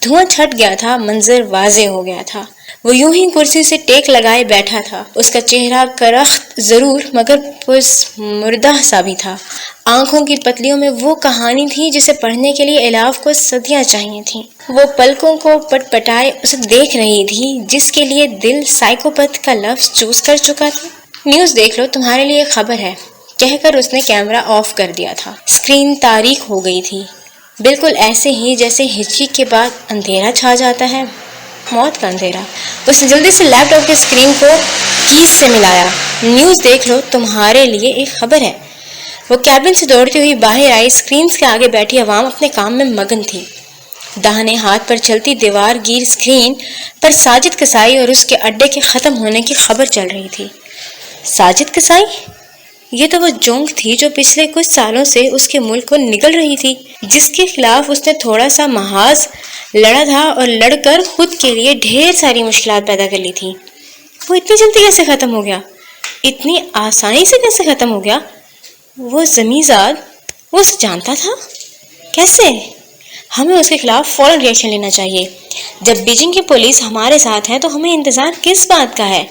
دھواں چھٹ گیا تھا، منظر واضح ہو گیا تھا۔ وہ یوں ہی کرسی سے ٹیک لگائے بیٹھا تھا۔ اس کا چہرہ کرخت ضرور مگر پس مردہ سا بھی تھا۔ آنکھوں کی پتلیوں میں وہ کہانی تھی جسے پڑھنے کے لیے الاف کو صدیاں چاہیے تھیں۔ وہ پلکوں کو پٹ پٹائے اسے دیکھ رہی تھی جس کے لیے دل سائیکوپیتھ کا لفظ چوز کر چکا تھا۔ نیوز دیکھ لو، تمہارے لیے خبر ہے، کہہ کر اس نے کیمرہ آف کر دیا تھا۔ اسکرین تاریک ہو گئی تھی، بالکل ایسے ہی جیسے ہچکی کے بعد اندھیرا چھا جاتا ہے، موت کا اندھیرا۔ اس نے جلدی سے لیپ ٹاپ کے اسکرین کو کیز سے ملایا۔ نیوز دیکھ لو، تمہارے لیے ایک خبر ہے۔ وہ کیبن سے دوڑتی ہوئی باہر آئی۔ اسکرینز کے آگے بیٹھی عوام اپنے کام میں مگن تھی۔ داہنے ہاتھ پر چلتی دیوار گیر اسکرین پر ساجد کسائی اور اس کے اڈے کے ختم ہونے کی خبر چل رہی تھی۔ ساجد کسائی؟ یہ تو وہ جونگ تھی جو پچھلے کچھ سالوں سے اس کے ملک کو نگل رہی تھی، جس کے خلاف اس نے تھوڑا سا محاذ لڑا تھا اور لڑ کر خود کے لیے ڈھیر ساری مشکلات پیدا کر لی تھی۔ وہ اتنی جلدی کیسے ختم ہو گیا؟ اتنی آسانی سے کیسے ختم ہو گیا؟ وہ زمیزاد، وہ اسے جانتا تھا؟ کیسے؟ ہمیں اس کے خلاف فوراً ریئیکشن لینا چاہیے۔ جب بیجنگ کی پولیس ہمارے ساتھ ہے تو ہمیں انتظار کس بات کا ہے؟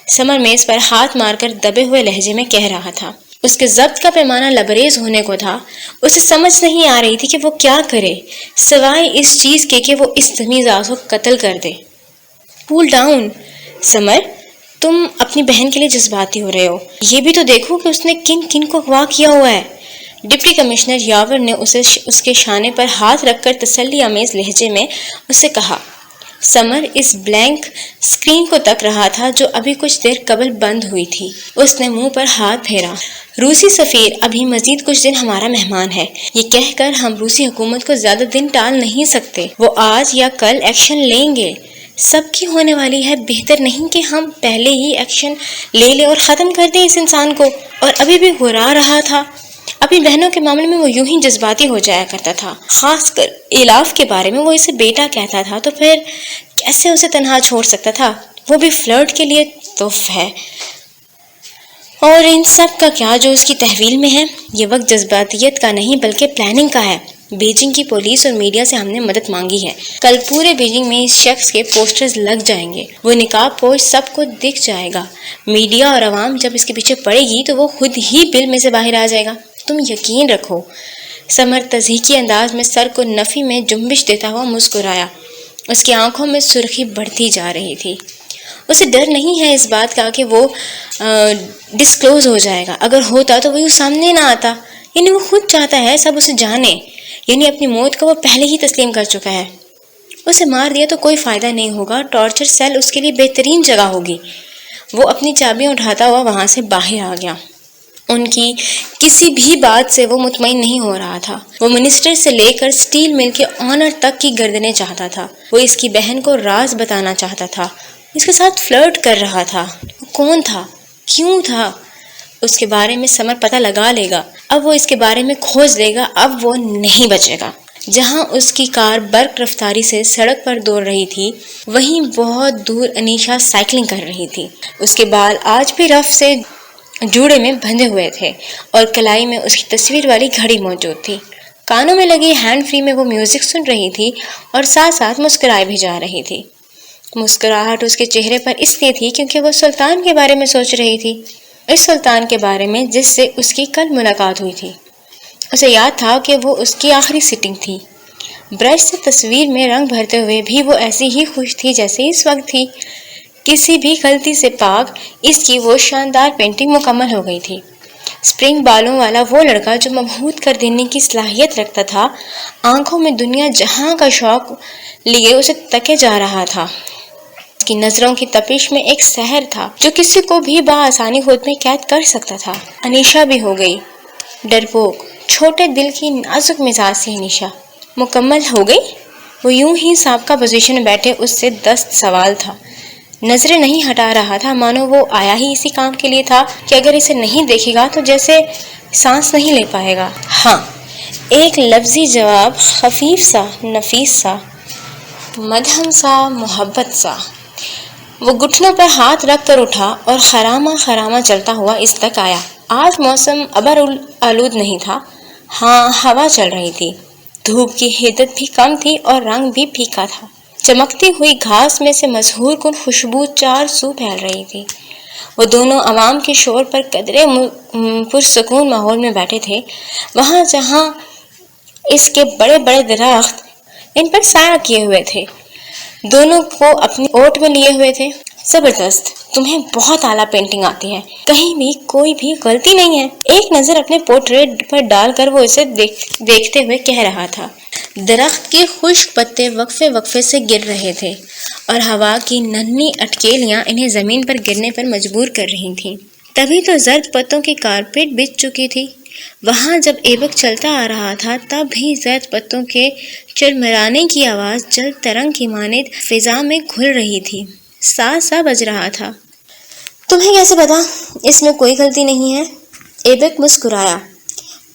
سمر میز پر ہاتھ مار کر دبے ہوئے لہجے میں کہہ رہا تھا۔ اس کے ضبط کا پیمانہ لبریز ہونے کو تھا۔ اسے سمجھ نہیں آ رہی تھی کہ وہ کیا کرے سوائے اس چیز کے کہ وہ اس زمیزاد کو قتل کر دے۔ کول ڈاؤن سمر، تم اپنی بہن کے لیے جذباتی ہو رہے ہو۔ یہ بھی تو دیکھو کہ اس نے کن کن کو اغوا کیا ہوا ہے۔ ڈپٹی کمشنر یاور نے اس کے شانے پر ہاتھ رکھ کر تسلی آمیز لہجے میں اس سے کہا۔ سمر اس بلینک اسکرین کو تک رہا تھا جو ابھی کچھ دیر قبل بند ہوئی تھی۔ اس نے منہ پر ہاتھ پھیرا۔ روسی سفیر ابھی مزید کچھ دن ہمارا مہمان ہے، یہ کہہ کر ہم روسی حکومت کو زیادہ دن ٹال نہیں سکتے۔ وہ آج یا کل ایکشن لیں گے۔ سب کی ہونے والی ہے، بہتر نہیں کہ ہم پہلے ہی ایکشن لے لیں اور ختم کر دیں اس انسان کو؟ اور ابھی بھی گھرا رہا تھا۔ اپنی بہنوں کے معاملے میں وہ یوں ہی جذباتی ہو جایا کرتا تھا، خاص کر الاف کے بارے میں۔ وہ اسے بیٹا کہتا تھا تو پھر کیسے اسے تنہا چھوڑ سکتا تھا؟ وہ بھی فلرٹ کے لیے توف ہے۔ اور ان سب کا کیا جو اس کی تحویل میں ہے؟ یہ وقت جذباتیت کا نہیں بلکہ پلاننگ کا ہے۔ بیجنگ کی پولیس اور میڈیا سے ہم نے مدد مانگی ہے۔ کل پورے بیجنگ میں اس شخص کے پوسٹرز لگ جائیں گے۔ وہ نقاب پوش سب کو دکھ جائے گا۔ میڈیا اور عوام جب اس کے پیچھے پڑے گی تو وہ خود ہی بل میں سے باہر آ جائے گا، تم یقین رکھو۔ سمر تضحیکی انداز میں سر کو نفی میں جنبش دیتا ہوا مسکرایا۔ اس کی آنکھوں میں سرخی بڑھتی جا رہی تھی۔ اسے ڈر نہیں ہے اس بات کا کہ وہ ڈسکلوز ہو جائے گا۔ اگر ہوتا تو وہ سامنے نہ آتا۔ یعنی وہ خود چاہتا ہے سب اسے جانے، یعنی اپنی موت کو وہ پہلے ہی تسلیم کر چکا ہے۔ اسے مار دیا تو کوئی فائدہ نہیں ہوگا، ٹارچر سیل اس کے لیے بہترین جگہ ہوگی۔ وہ اپنی چابیاں اٹھاتا ہوا وہاں سے باہر آ گیا۔ ان کی کسی بھی بات سے وہ مطمئن نہیں ہو رہا تھا۔ وہ منسٹر سے لے کر سٹیل مل کے آنر تک کی گردنیں چاہتا تھا۔ وہ اس کی بہن کو راز بتانا چاہتا تھا، اس کے ساتھ فلرٹ کر رہا تھا۔ وہ کون تھا؟ کیوں تھا؟ اس کے بارے میں سمر پتہ لگا لے گا۔ اب وہ اس کے بارے میں کھوج لے گا، اب وہ نہیں بچے گا۔ جہاں اس کی کار برق رفتاری سے سڑک پر دوڑ رہی تھی، وہیں بہت دور انیشا سائیکلنگ کر رہی تھی۔ اس کے بال آج بھی رف سے جوڑے میں بندھے ہوئے تھے اور کلائی میں اس کی تصویر والی گھڑی موجود تھی۔ کانوں میں لگی ہینڈ فری میں وہ میوزک سن رہی تھی اور ساتھ ساتھ مسکرائے بھی جا رہی تھی۔ مسکراہٹ اس کے چہرے پر اس لیے تھی کیونکہ وہ سلطان کے بارے میں سوچ رہی تھی، اس سلطان کے بارے میں جس سے اس کی کل ملاقات ہوئی تھی۔ اسے یاد تھا کہ وہ اس کی آخری سٹنگ تھی۔ برش سے تصویر میں رنگ بھرتے ہوئے بھی وہ ایسی ہی خوش تھی جیسے اس وقت تھی۔ کسی بھی غلطی سے پاک اس کی وہ شاندار پینٹنگ مکمل ہو گئی تھی۔ سپرنگ بالوں والا وہ لڑکا جو مبہوت کر دینے کی صلاحیت رکھتا تھا، آنکھوں میں دنیا جہاں کا شوق لیے اسے تکے جا رہا تھا۔ اس کی نظروں کی تپش میں ایک سحر تھا جو کسی کو بھی بآسانی خود میں قید کر سکتا تھا۔ انیشا بھی ہو گئی ڈرپوک، چھوٹے دل کی نازک مزاج سے انیشا مکمل ہو گئی۔ وہ یوں ہی سابقہ پوزیشن میں بیٹھے اس سے دست سوال تھا، نظریں نہیں ہٹا رہا تھا، مانو وہ آیا ہی اسی کام کے لیے تھا کہ اگر اسے نہیں دیکھے گا تو جیسے سانس نہیں لے پائے گا۔ ہاں، ایک لفظی جواب، خفیف سا، نفیس سا، مدھم سا، محبت سا۔ وہ گھٹنوں پر ہاتھ رکھ کر اٹھا اور خرامہ خرامہ چلتا ہوا اس تک آیا۔ آج موسم ابر آلود نہیں تھا، ہاں ہوا چل رہی تھی، دھوپ کی حدت بھی کم تھی اور رنگ بھی پھیکا تھا۔ چمکتی ہوئی گھاس میں سے مسحور کن خوشبو چار سو پھیل رہی تھی۔ وہ دونوں عوام کے شور پر قدرے پرسکون ماحول میں بیٹھے تھے، وہاں جہاں اس کے بڑے بڑے درخت ان پر سایہ کیے ہوئے تھے، دونوں کو اپنی اوٹ میں لیے ہوئے تھے۔ زبردست، تمہیں بہت اعلیٰ پینٹنگ آتی ہے، کہیں بھی کوئی بھی غلطی نہیں ہے۔ ایک نظر اپنے پورٹریٹ پر ڈال کر وہ اسے دیکھتے ہوئے کہہ رہا تھا۔ درخت کے خشک پتے وقفے وقفے سے گر رہے تھے اور ہوا کی ننھی اٹکیلیاں انہیں زمین پر گرنے پر مجبور کر رہی تھیں۔ تبھی تو زرد پتوں کی کارپیٹ بچھ چکی تھی۔ وہاں جب ایبک چلتا آ رہا تھا تب بھی زرد پتوں کے چرمرانے کی آواز جلد ترنگ کی مانند فضا میں گھل رہی تھی، سا سا بج رہا تھا۔ تمہیں کیسے پتا اس میں کوئی غلطی نہیں ہے؟ ایبک مسکرایا۔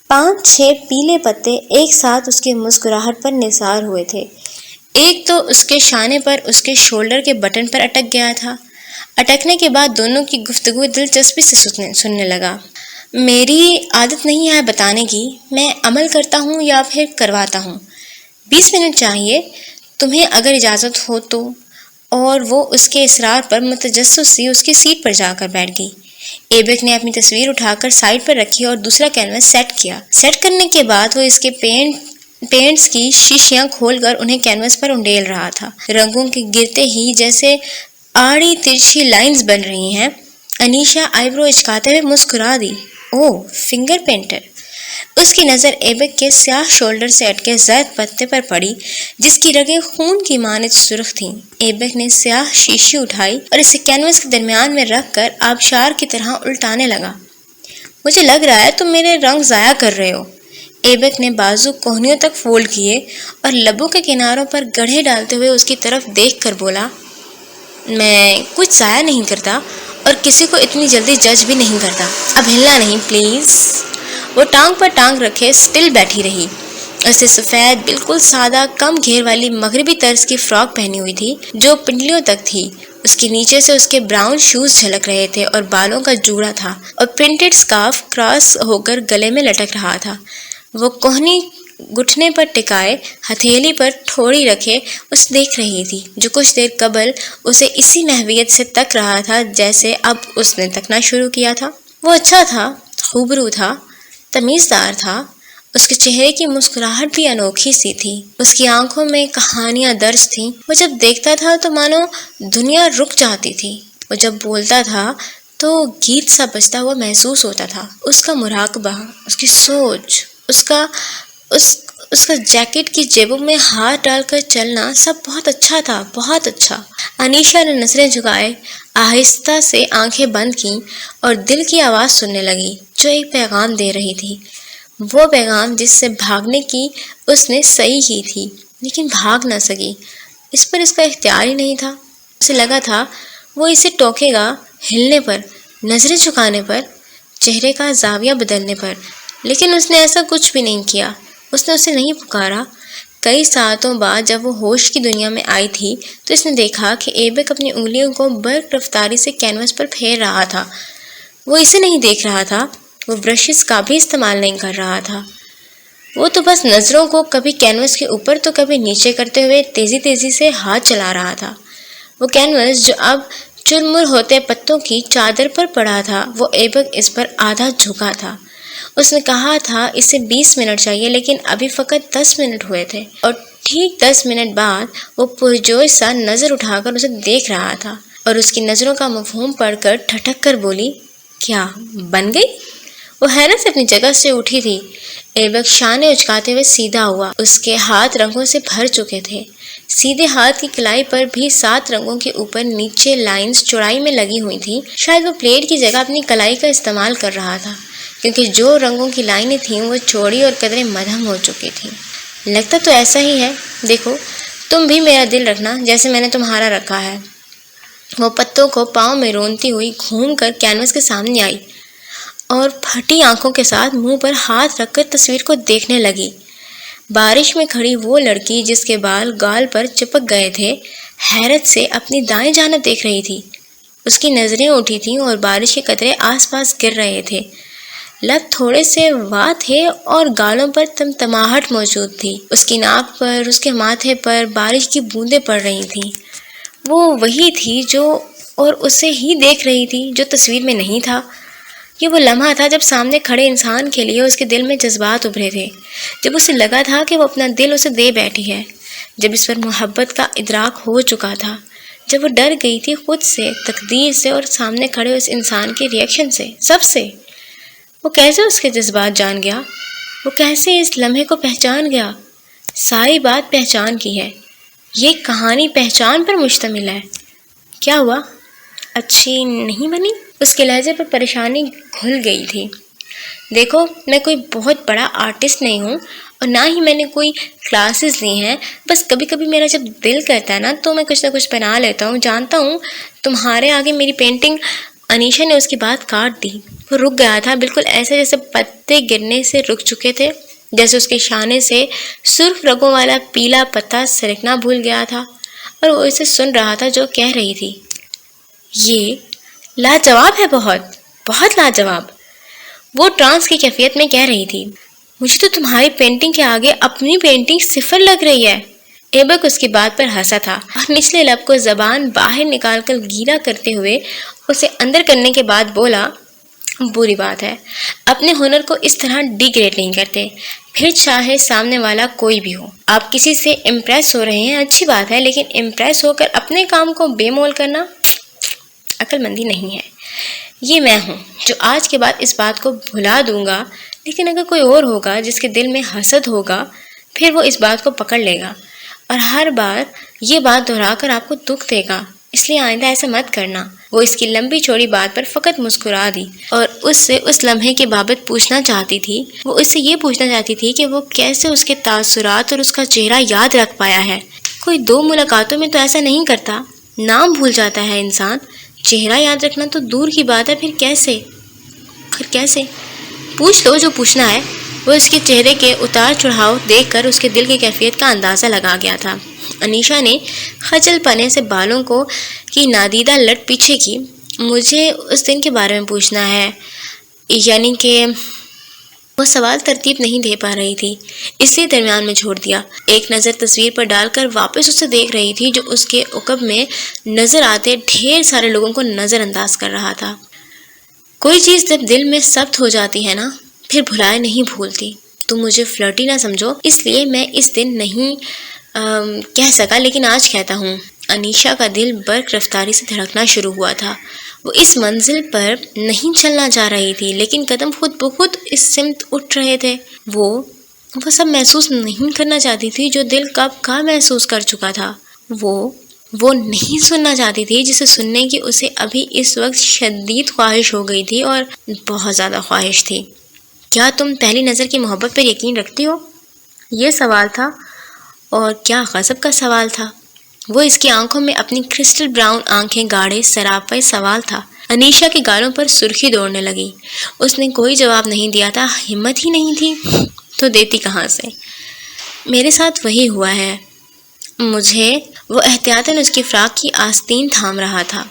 5-6 پیلے پتے ایک ساتھ اس کی مسکراہٹ پر نثار ہوئے تھے۔ ایک تو اس کے شانے پر اس کے شولڈر کے بٹن پر اٹک گیا تھا۔ اٹکنے کے بعد دونوں کی گفتگو دلچسپی سے سننے لگا۔ میری عادت نہیں ہے بتانے کی، میں عمل کرتا ہوں یا پھر کرواتا ہوں۔ 20 منٹ چاہیے تمہیں اگر اجازت ہو تو۔ اور وہ اس کے اصرار پر متجسس سی اس کی سیٹ پر جا کر بیٹھ گئی۔ ایبک نے اپنی تصویر اٹھا کر سائڈ پر رکھی اور دوسرا کینوس سیٹ کیا۔ سیٹ کرنے کے بعد وہ اس کے پینٹس کی شیشیاں کھول کر انہیں کینوس پر انڈیل رہا تھا، رنگوں کے گرتے ہی جیسے آڑی ترچھی لائنز بن رہی ہیں۔ انیشا آئی برو اچکاتے ہوئے مسکرا دی۔ اوہ، فنگر پینٹر۔ اس کی نظر ایبک کے سیاہ شولڈر سے اٹکے زرد پتے پر پڑی جس کی رگیں خون کی مانند سرخ تھیں۔ ایبک نے سیاہ شیشی اٹھائی اور اسے کینوس کے درمیان میں رکھ کر آبشار کی طرح الٹانے لگا۔ مجھے لگ رہا ہے تم میرے رنگ ضائع کر رہے ہو۔ ایبک نے بازو کوہنیوں تک فولڈ کیے اور لبوں کے کناروں پر گڑھے ڈالتے ہوئے اس کی طرف دیکھ کر بولا، میں کچھ ضائع نہیں کرتا اور کسی کو اتنی جلدی جج بھی نہیں کرتا۔ اب ہلنا نہیں پلیز۔ وہ ٹانگ پر ٹانگ رکھے سٹل بیٹھی رہی۔ اسے سفید بالکل سادہ کم گھیر والی مغربی طرز کی فراک پہنی ہوئی تھی جو پنڈلیوں تک تھی۔ اس کے نیچے سے اس کے براؤن شوز جھلک رہے تھے اور بالوں کا جوڑا تھا اور پرنٹڈ سکارف کراس ہو کر گلے میں لٹک رہا تھا۔ وہ کوہنی گھٹنے پر ٹکائے ہتھیلی پر ٹھوڑی رکھے اسے دیکھ رہی تھی جو کچھ دیر قبل اسے اسی محویت سے تک رہا تھا جیسے اب اس نے تکنا شروع کیا تھا۔ وہ اچھا تھا، خوبرو تھا، تمیزدار تھا۔ اس کے چہرے کی مسکراہٹ بھی انوکھی سی تھی، اس کی آنکھوں میں کہانیاں درج تھیں۔ وہ جب دیکھتا تھا تو مانو دنیا رک جاتی تھی۔ وہ جب بولتا تھا تو گیت سا بجتا ہوا محسوس ہوتا تھا۔ اس کا مراقبہ، اس کی سوچ، اس کا جیکٹ کی جیبوں میں ہاتھ ڈال کر چلنا سب بہت اچھا تھا، بہت اچھا۔ انیشا نے نظریں جھکائے، آہستہ سے آنکھیں بند کیں اور دل کی آواز سننے لگی جو ایک پیغام دے رہی تھی۔ وہ پیغام جس سے بھاگنے کی اس نے صحیح کی تھی لیکن بھاگ نہ سکی، اس پر اس کا اختیار ہی نہیں تھا۔ اسے لگا تھا وہ اسے ٹوکے گا ہلنے پر، نظریں جھکانے پر، چہرے کا زاویہ بدلنے پر، لیکن اس نے ایسا کچھ بھی نہیں کیا۔ اس نے اسے نہیں پکارا۔ کئی ساعتوں بعد جب وہ ہوش کی دنیا میں آئی تھی تو اس نے دیکھا کہ ایبک اپنی انگلیوں کو برق رفتاری سے کینوس پر پھیر رہا تھا۔ وہ اسے نہیں دیکھ رہا تھا، وہ برشز کا بھی استعمال نہیں کر رہا تھا۔ وہ تو بس نظروں کو کبھی کینوس کے اوپر تو کبھی نیچے کرتے ہوئے تیزی تیزی سے ہاتھ چلا رہا تھا۔ وہ کینوس جو اب چرمر ہوتے پتوں کی چادر پر پڑا تھا، وہ ایبک اس پر آدھا جھکا تھا۔ اس نے کہا تھا اسے 20 منٹ چاہیے لیکن ابھی فقط 10 منٹ ہوئے تھے اور ٹھیک 10 منٹ بعد وہ پرجوش سا نظر اٹھا کر اسے دیکھ رہا تھا اور اس کی نظروں کا مفہوم پڑھ کر ٹھٹک کر بولی، کیا بن گئی؟ وہ حیرت سے اپنی جگہ سے اٹھی تھی۔ ایبک شانے اچکاتے ہوئے سیدھا ہوا۔ اس کے ہاتھ رنگوں سے بھر چکے تھے۔ سیدھے ہاتھ کی کلائی پر بھی 7 رنگوں کے اوپر نیچے لائنز چوڑائی میں لگی ہوئی تھی۔ شاید وہ پلیٹ کی جگہ اپنی کلائی کا استعمال کر رہا تھا، کیونکہ جو رنگوں کی لائنیں تھیں وہ چوڑی اور قدرے مدھم ہو چکی تھیں۔ لگتا تو ایسا ہی ہے، دیکھو تم بھی میرا دل رکھنا جیسے میں نے تمہارا رکھا ہے۔ وہ پتوں کو پاؤں میں رونتی ہوئی گھوم کر کینوس کے سامنے آئی اور پھٹی آنکھوں کے ساتھ منہ پر ہاتھ رکھ کر تصویر کو دیکھنے لگی۔ بارش میں کھڑی وہ لڑکی جس کے بال گال پر چپک گئے تھے، حیرت سے اپنی دائیں جانب دیکھ رہی تھی۔ اس کی نظریں اٹھی تھیں اور بارش کے قطرے آس پاس گر رہے تھے۔ لب تھوڑے سے وا تھے اور گالوں پر تمتماہٹ موجود تھی۔ اس کی ناک پر، اس کے ماتھے پر بارش کی بوندیں پڑ رہی تھیں۔ وہ وہی تھی جو اور اسے ہی دیکھ رہی تھی جو تصویر میں نہیں تھا۔ یہ وہ لمحہ تھا جب سامنے کھڑے انسان کے لیے اس کے دل میں جذبات ابھرے تھے، جب اسے لگا تھا کہ وہ اپنا دل اسے دے بیٹھی ہے، جب اس پر محبت کا ادراک ہو چکا تھا، جب وہ ڈر گئی تھی خود سے، تقدیر سے اور سامنے کھڑے اس انسان کے ریئیکشن سے، سب سے۔ وہ کیسے اس کے جذبات جان گیا؟ وہ کیسے اس لمحے کو پہچان گیا؟ ساری بات پہچان کی ہے۔ یہ کہانی پہچان پر مشتمل ہے۔ کیا ہوا؟ اچھی نہیں بنی؟ اس کے لہجے پر پریشانی گھل گئی تھی۔ دیکھو میں کوئی بہت بڑا آرٹسٹ نہیں ہوں اور نہ ہی میں نے کوئی کلاسز لی ہیں، بس کبھی کبھی میرا جب دل کرتا ہے نا تو میں کچھ نہ کچھ بنا لیتا ہوں۔ جانتا ہوں تمہارے آگے میری پینٹنگ۔ انیشا نے اس کی بات کاٹ دی۔ وہ رک گیا تھا، بالکل ایسے جیسے پتے گرنے سے رک چکے تھے، جیسے اس کے شانے سے سرخ رگوں والا پیلا پتا سرکنا بھول گیا تھا اور وہ اسے سن رہا تھا جو کہہ رہی تھی۔ یہ لاجواب ہے، بہت بہت لاجواب، وہ ٹرانس کی کیفیت میں کہہ رہی تھی۔ مجھے تو تمہاری پینٹنگ کے آگے اپنی پینٹنگ صفر لگ رہی ہے۔ ایبک اس کی بات پر ہنسا تھا اور نچلے لب کو زبان باہر نکال کر گیلا کرتے ہوئے اسے اندر کرنے کے بعد بولا، بری بات ہے، اپنے ہنر کو اس طرح ڈیگریڈ نہیں کرتے، پھر چاہے سامنے والا کوئی بھی ہو۔ آپ کسی سے امپریس ہو رہے ہیں، اچھی بات ہے، لیکن امپریس ہو کر اپنے کام کو بے مول کرنا عقل مندی نہیں ہے۔ یہ میں ہوں جو آج کے بعد اس بات کو بھلا دوں گا، لیکن اگر کوئی اور ہوگا جس کے دل میں حسد ہوگا، پھر وہ اس بات کو پکڑ لے گا اور ہر بار یہ بات دہرا کر آپ کو دکھ دے گا، اس لیے آئندہ ایسا مت کرنا۔ وہ اس کی لمبی چوڑی بات پر فقط مسکرا دی اور اس سے اس لمحے کے بابت پوچھنا چاہتی تھی۔ وہ اس سے یہ پوچھنا چاہتی تھی کہ وہ کیسے اس کے تاثرات اور اس کا چہرہ یاد رکھ پایا ہے۔ کوئی 2 ملاقاتوں میں تو ایسا نہیں کرتا، نام بھول جاتا ہے انسان، چہرہ یاد رکھنا تو دور کی بات ہے، پھر کیسے؟ پوچھ لو جو پوچھنا ہے۔ وہ اس کے چہرے کے اتار چڑھاؤ دیکھ کر اس کے دل کی کیفیت کا اندازہ لگا گیا تھا۔ انیشا نے خجل پنے سے بالوں کو کی نادیدہ لٹ پیچھے کی۔ مجھے اس دن کے بارے میں پوچھنا ہے، یعنی کہ وہ سوال ترتیب نہیں دے پا رہی تھی، اس لیے درمیان میں چھوڑ دیا۔ ایک نظر تصویر پر ڈال کر واپس اسے دیکھ رہی تھی جو اس کے عقب میں نظر آتے ڈھیر سارے لوگوں کو نظر انداز کر رہا تھا۔ کوئی چیز جب دل میں ثبت ہو جاتی ہے نا، پھر بھلائے نہیں بھولتی۔ تم مجھے فلرٹی نہ سمجھو، اس لیے میں اس دن نہیں کہہ سکا، لیکن آج کہتا ہوں۔ انیشا کا دل برق رفتاری سے دھڑکنا شروع ہوا تھا۔ وہ اس منزل پر نہیں چلنا چاہ رہی تھی، لیکن قدم خود بخود اس سمت اٹھ رہے تھے۔ وہ سب محسوس نہیں کرنا چاہتی تھی جو دل کب کا محسوس کر چکا تھا۔ وہ نہیں سننا چاہتی تھی جسے سننے کی اسے ابھی اس وقت شدید خواہش ہو گئی تھی، اور بہت زیادہ خواہش تھی۔ کیا تم پہلی نظر کی محبت پر یقین رکھتی ہو؟ یہ سوال تھا، اور کیا غضب کا سوال تھا۔ وہ اس کی آنکھوں میں اپنی کرسٹل براؤن آنکھیں گاڑے سراپے سوال تھا۔ انیشا کے گالوں پر سرخی دوڑنے لگی۔ اس نے کوئی جواب نہیں دیا تھا، ہمت ہی نہیں تھی تو دیتی کہاں سے۔ میرے ساتھ وہی ہوا ہے مجھے۔ وہ احتیاطاً اس کی فراق کی آستین تھام رہا تھا۔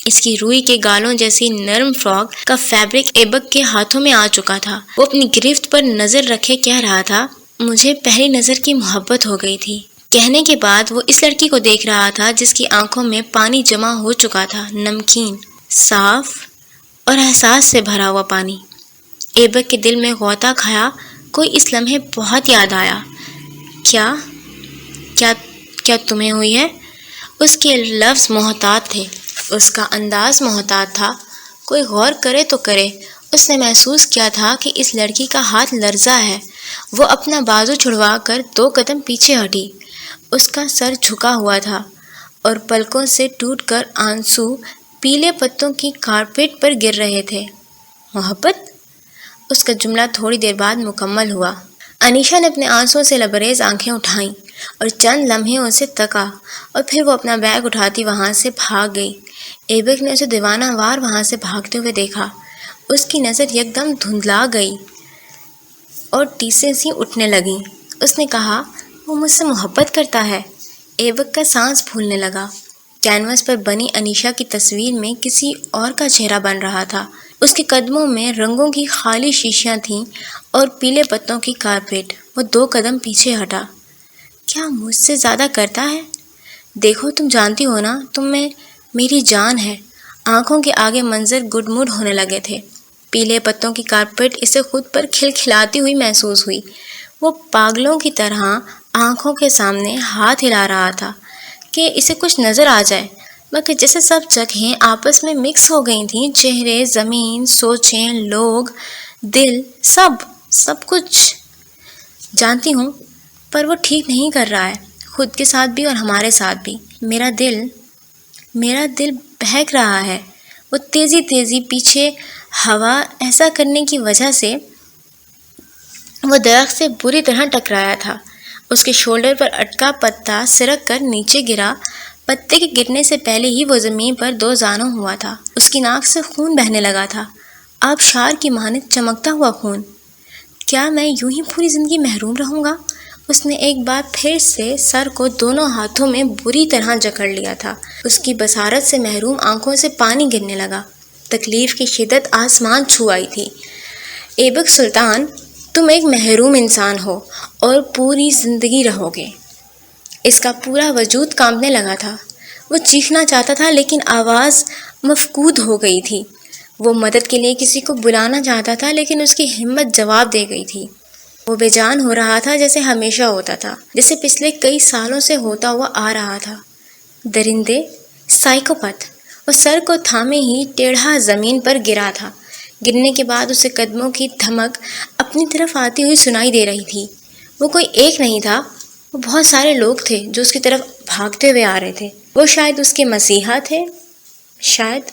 اس کی روئی کے گالوں جیسی نرم فراک کا فیبرک ایبک کے ہاتھوں میں آ چکا تھا۔ وہ اپنی گرفت پر نظر رکھے کہہ رہا تھا، مجھے پہلی نظر کی محبت ہو گئی تھی۔ کہنے کے بعد وہ اس لڑکی کو دیکھ رہا تھا جس کی آنکھوں میں پانی جمع ہو چکا تھا، نمکین، صاف اور احساس سے بھرا ہوا پانی۔ ایبک کے دل میں غوطہ کھایا، کوئی اس لمحے بہت یاد آیا۔ کیا تمہیں ہوئی ہے؟ اس کے لفظ محتاط تھے۔ اس کا انداز محتاط تھا، کوئی غور کرے تو کرے۔ اس نے محسوس کیا تھا کہ اس لڑکی کا ہاتھ لرزا ہے۔ وہ اپنا بازو چھڑوا کر 2 قدم پیچھے ہٹی۔ اس کا سر جھکا ہوا تھا اور پلکوں سے ٹوٹ کر آنسو پیلے پتوں کی کارپیٹ پر گر رہے تھے۔ محبت؟ اس کا جملہ تھوڑی دیر بعد مکمل ہوا۔ انیشا نے اپنے آنسوؤں سے لبریز آنکھیں اٹھائیں اور چند لمحے اسے تکا، اور پھر وہ اپنا بیگ اٹھاتی وہاں سے بھاگ گئی۔ ایبک نے اسے دیوانہ وار وہاں سے بھاگتے ہوئے دیکھا۔ اس کی نظر یکدم دھندلا گئی اور ٹیسیں سی اٹھنے لگیں۔ اس نے کہا، وہ مجھ سے محبت کرتا ہے۔ ایبک کا سانس پھولنے لگا۔ کینوس پر بنی انیشا کی تصویر میں کسی اور کا چہرہ بن رہا تھا۔ اس کے قدموں میں رنگوں کی خالی شیشیاں تھیں اور پیلے پتوں کی کارپیٹ۔ وہ 2 قدم پیچھے ہٹا۔ کیا مجھ سے زیادہ کرتا ہے؟ دیکھو، تم جانتی ہو نا، تم میں میری جان ہے۔ آنکھوں کے آگے منظر گڈ موڈ ہونے لگے تھے۔ پیلے پتوں کی کارپیٹ اسے خود پر کھلکھلاتی ہوئی محسوس ہوئی۔ وہ پاگلوں کی طرح آنکھوں کے سامنے ہاتھ ہلا رہا تھا کہ اسے کچھ نظر آ جائے، مگر جیسے سب جگہیں آپس میں مکس ہو گئی تھیں، چہرے، زمین، سوچیں، لوگ، دل، سب کچھ۔ جانتی ہوں، پر وہ ٹھیک نہیں کر رہا ہے، خود کے ساتھ بھی اور ہمارے ساتھ بھی۔ میرا دل بہک رہا ہے۔ وہ تیزی پیچھے ہوا ایسا کرنے کی وجہ سے وہ درخت سے بری طرح ٹکرایا تھا۔ اس کے شولڈر پر اٹکا پتا سرک کر نیچے گرا۔ پتے کے گرنے سے پہلے ہی وہ زمین پر 2 زانوں ہوا تھا۔ اس کی ناک سے خون بہنے لگا تھا، آبشار کی مانند چمکتا ہوا خون۔ کیا میں یوں ہی پوری زندگی محروم رہوں گا؟ اس نے ایک بار پھر سے سر کو دونوں ہاتھوں میں بری طرح جکڑ لیا تھا۔ اس کی بصارت سے محروم آنکھوں سے پانی گرنے لگا۔ تکلیف کی شدت آسمان چھو آئی تھی۔ ایبک سلطان، تم ایک محروم انسان ہو اور پوری زندگی رہو گے۔ اس کا پورا وجود کانپنے لگا تھا۔ وہ چیخنا چاہتا تھا لیکن آواز مفقود ہو گئی تھی۔ وہ مدد کے لیے کسی کو بلانا چاہتا تھا لیکن اس کی ہمت جواب دے گئی تھی۔ وہ بے جان ہو رہا تھا جیسے ہمیشہ ہوتا تھا، جیسے پچھلے کئی سالوں سے ہوتا ہوا آ رہا تھا۔ درندے، سائیکوپتھ، وہ سر کو تھامے ہی ٹیڑھا زمین پر گرا تھا۔ گرنے کے بعد اسے قدموں کی دھمک اپنی طرف آتی ہوئی سنائی دے رہی تھی۔ وہ کوئی ایک نہیں تھا، وہ بہت سارے لوگ تھے جو اس کی طرف بھاگتے ہوئے آ رہے تھے۔ وہ شاید اس کے مسیحا تھے، شاید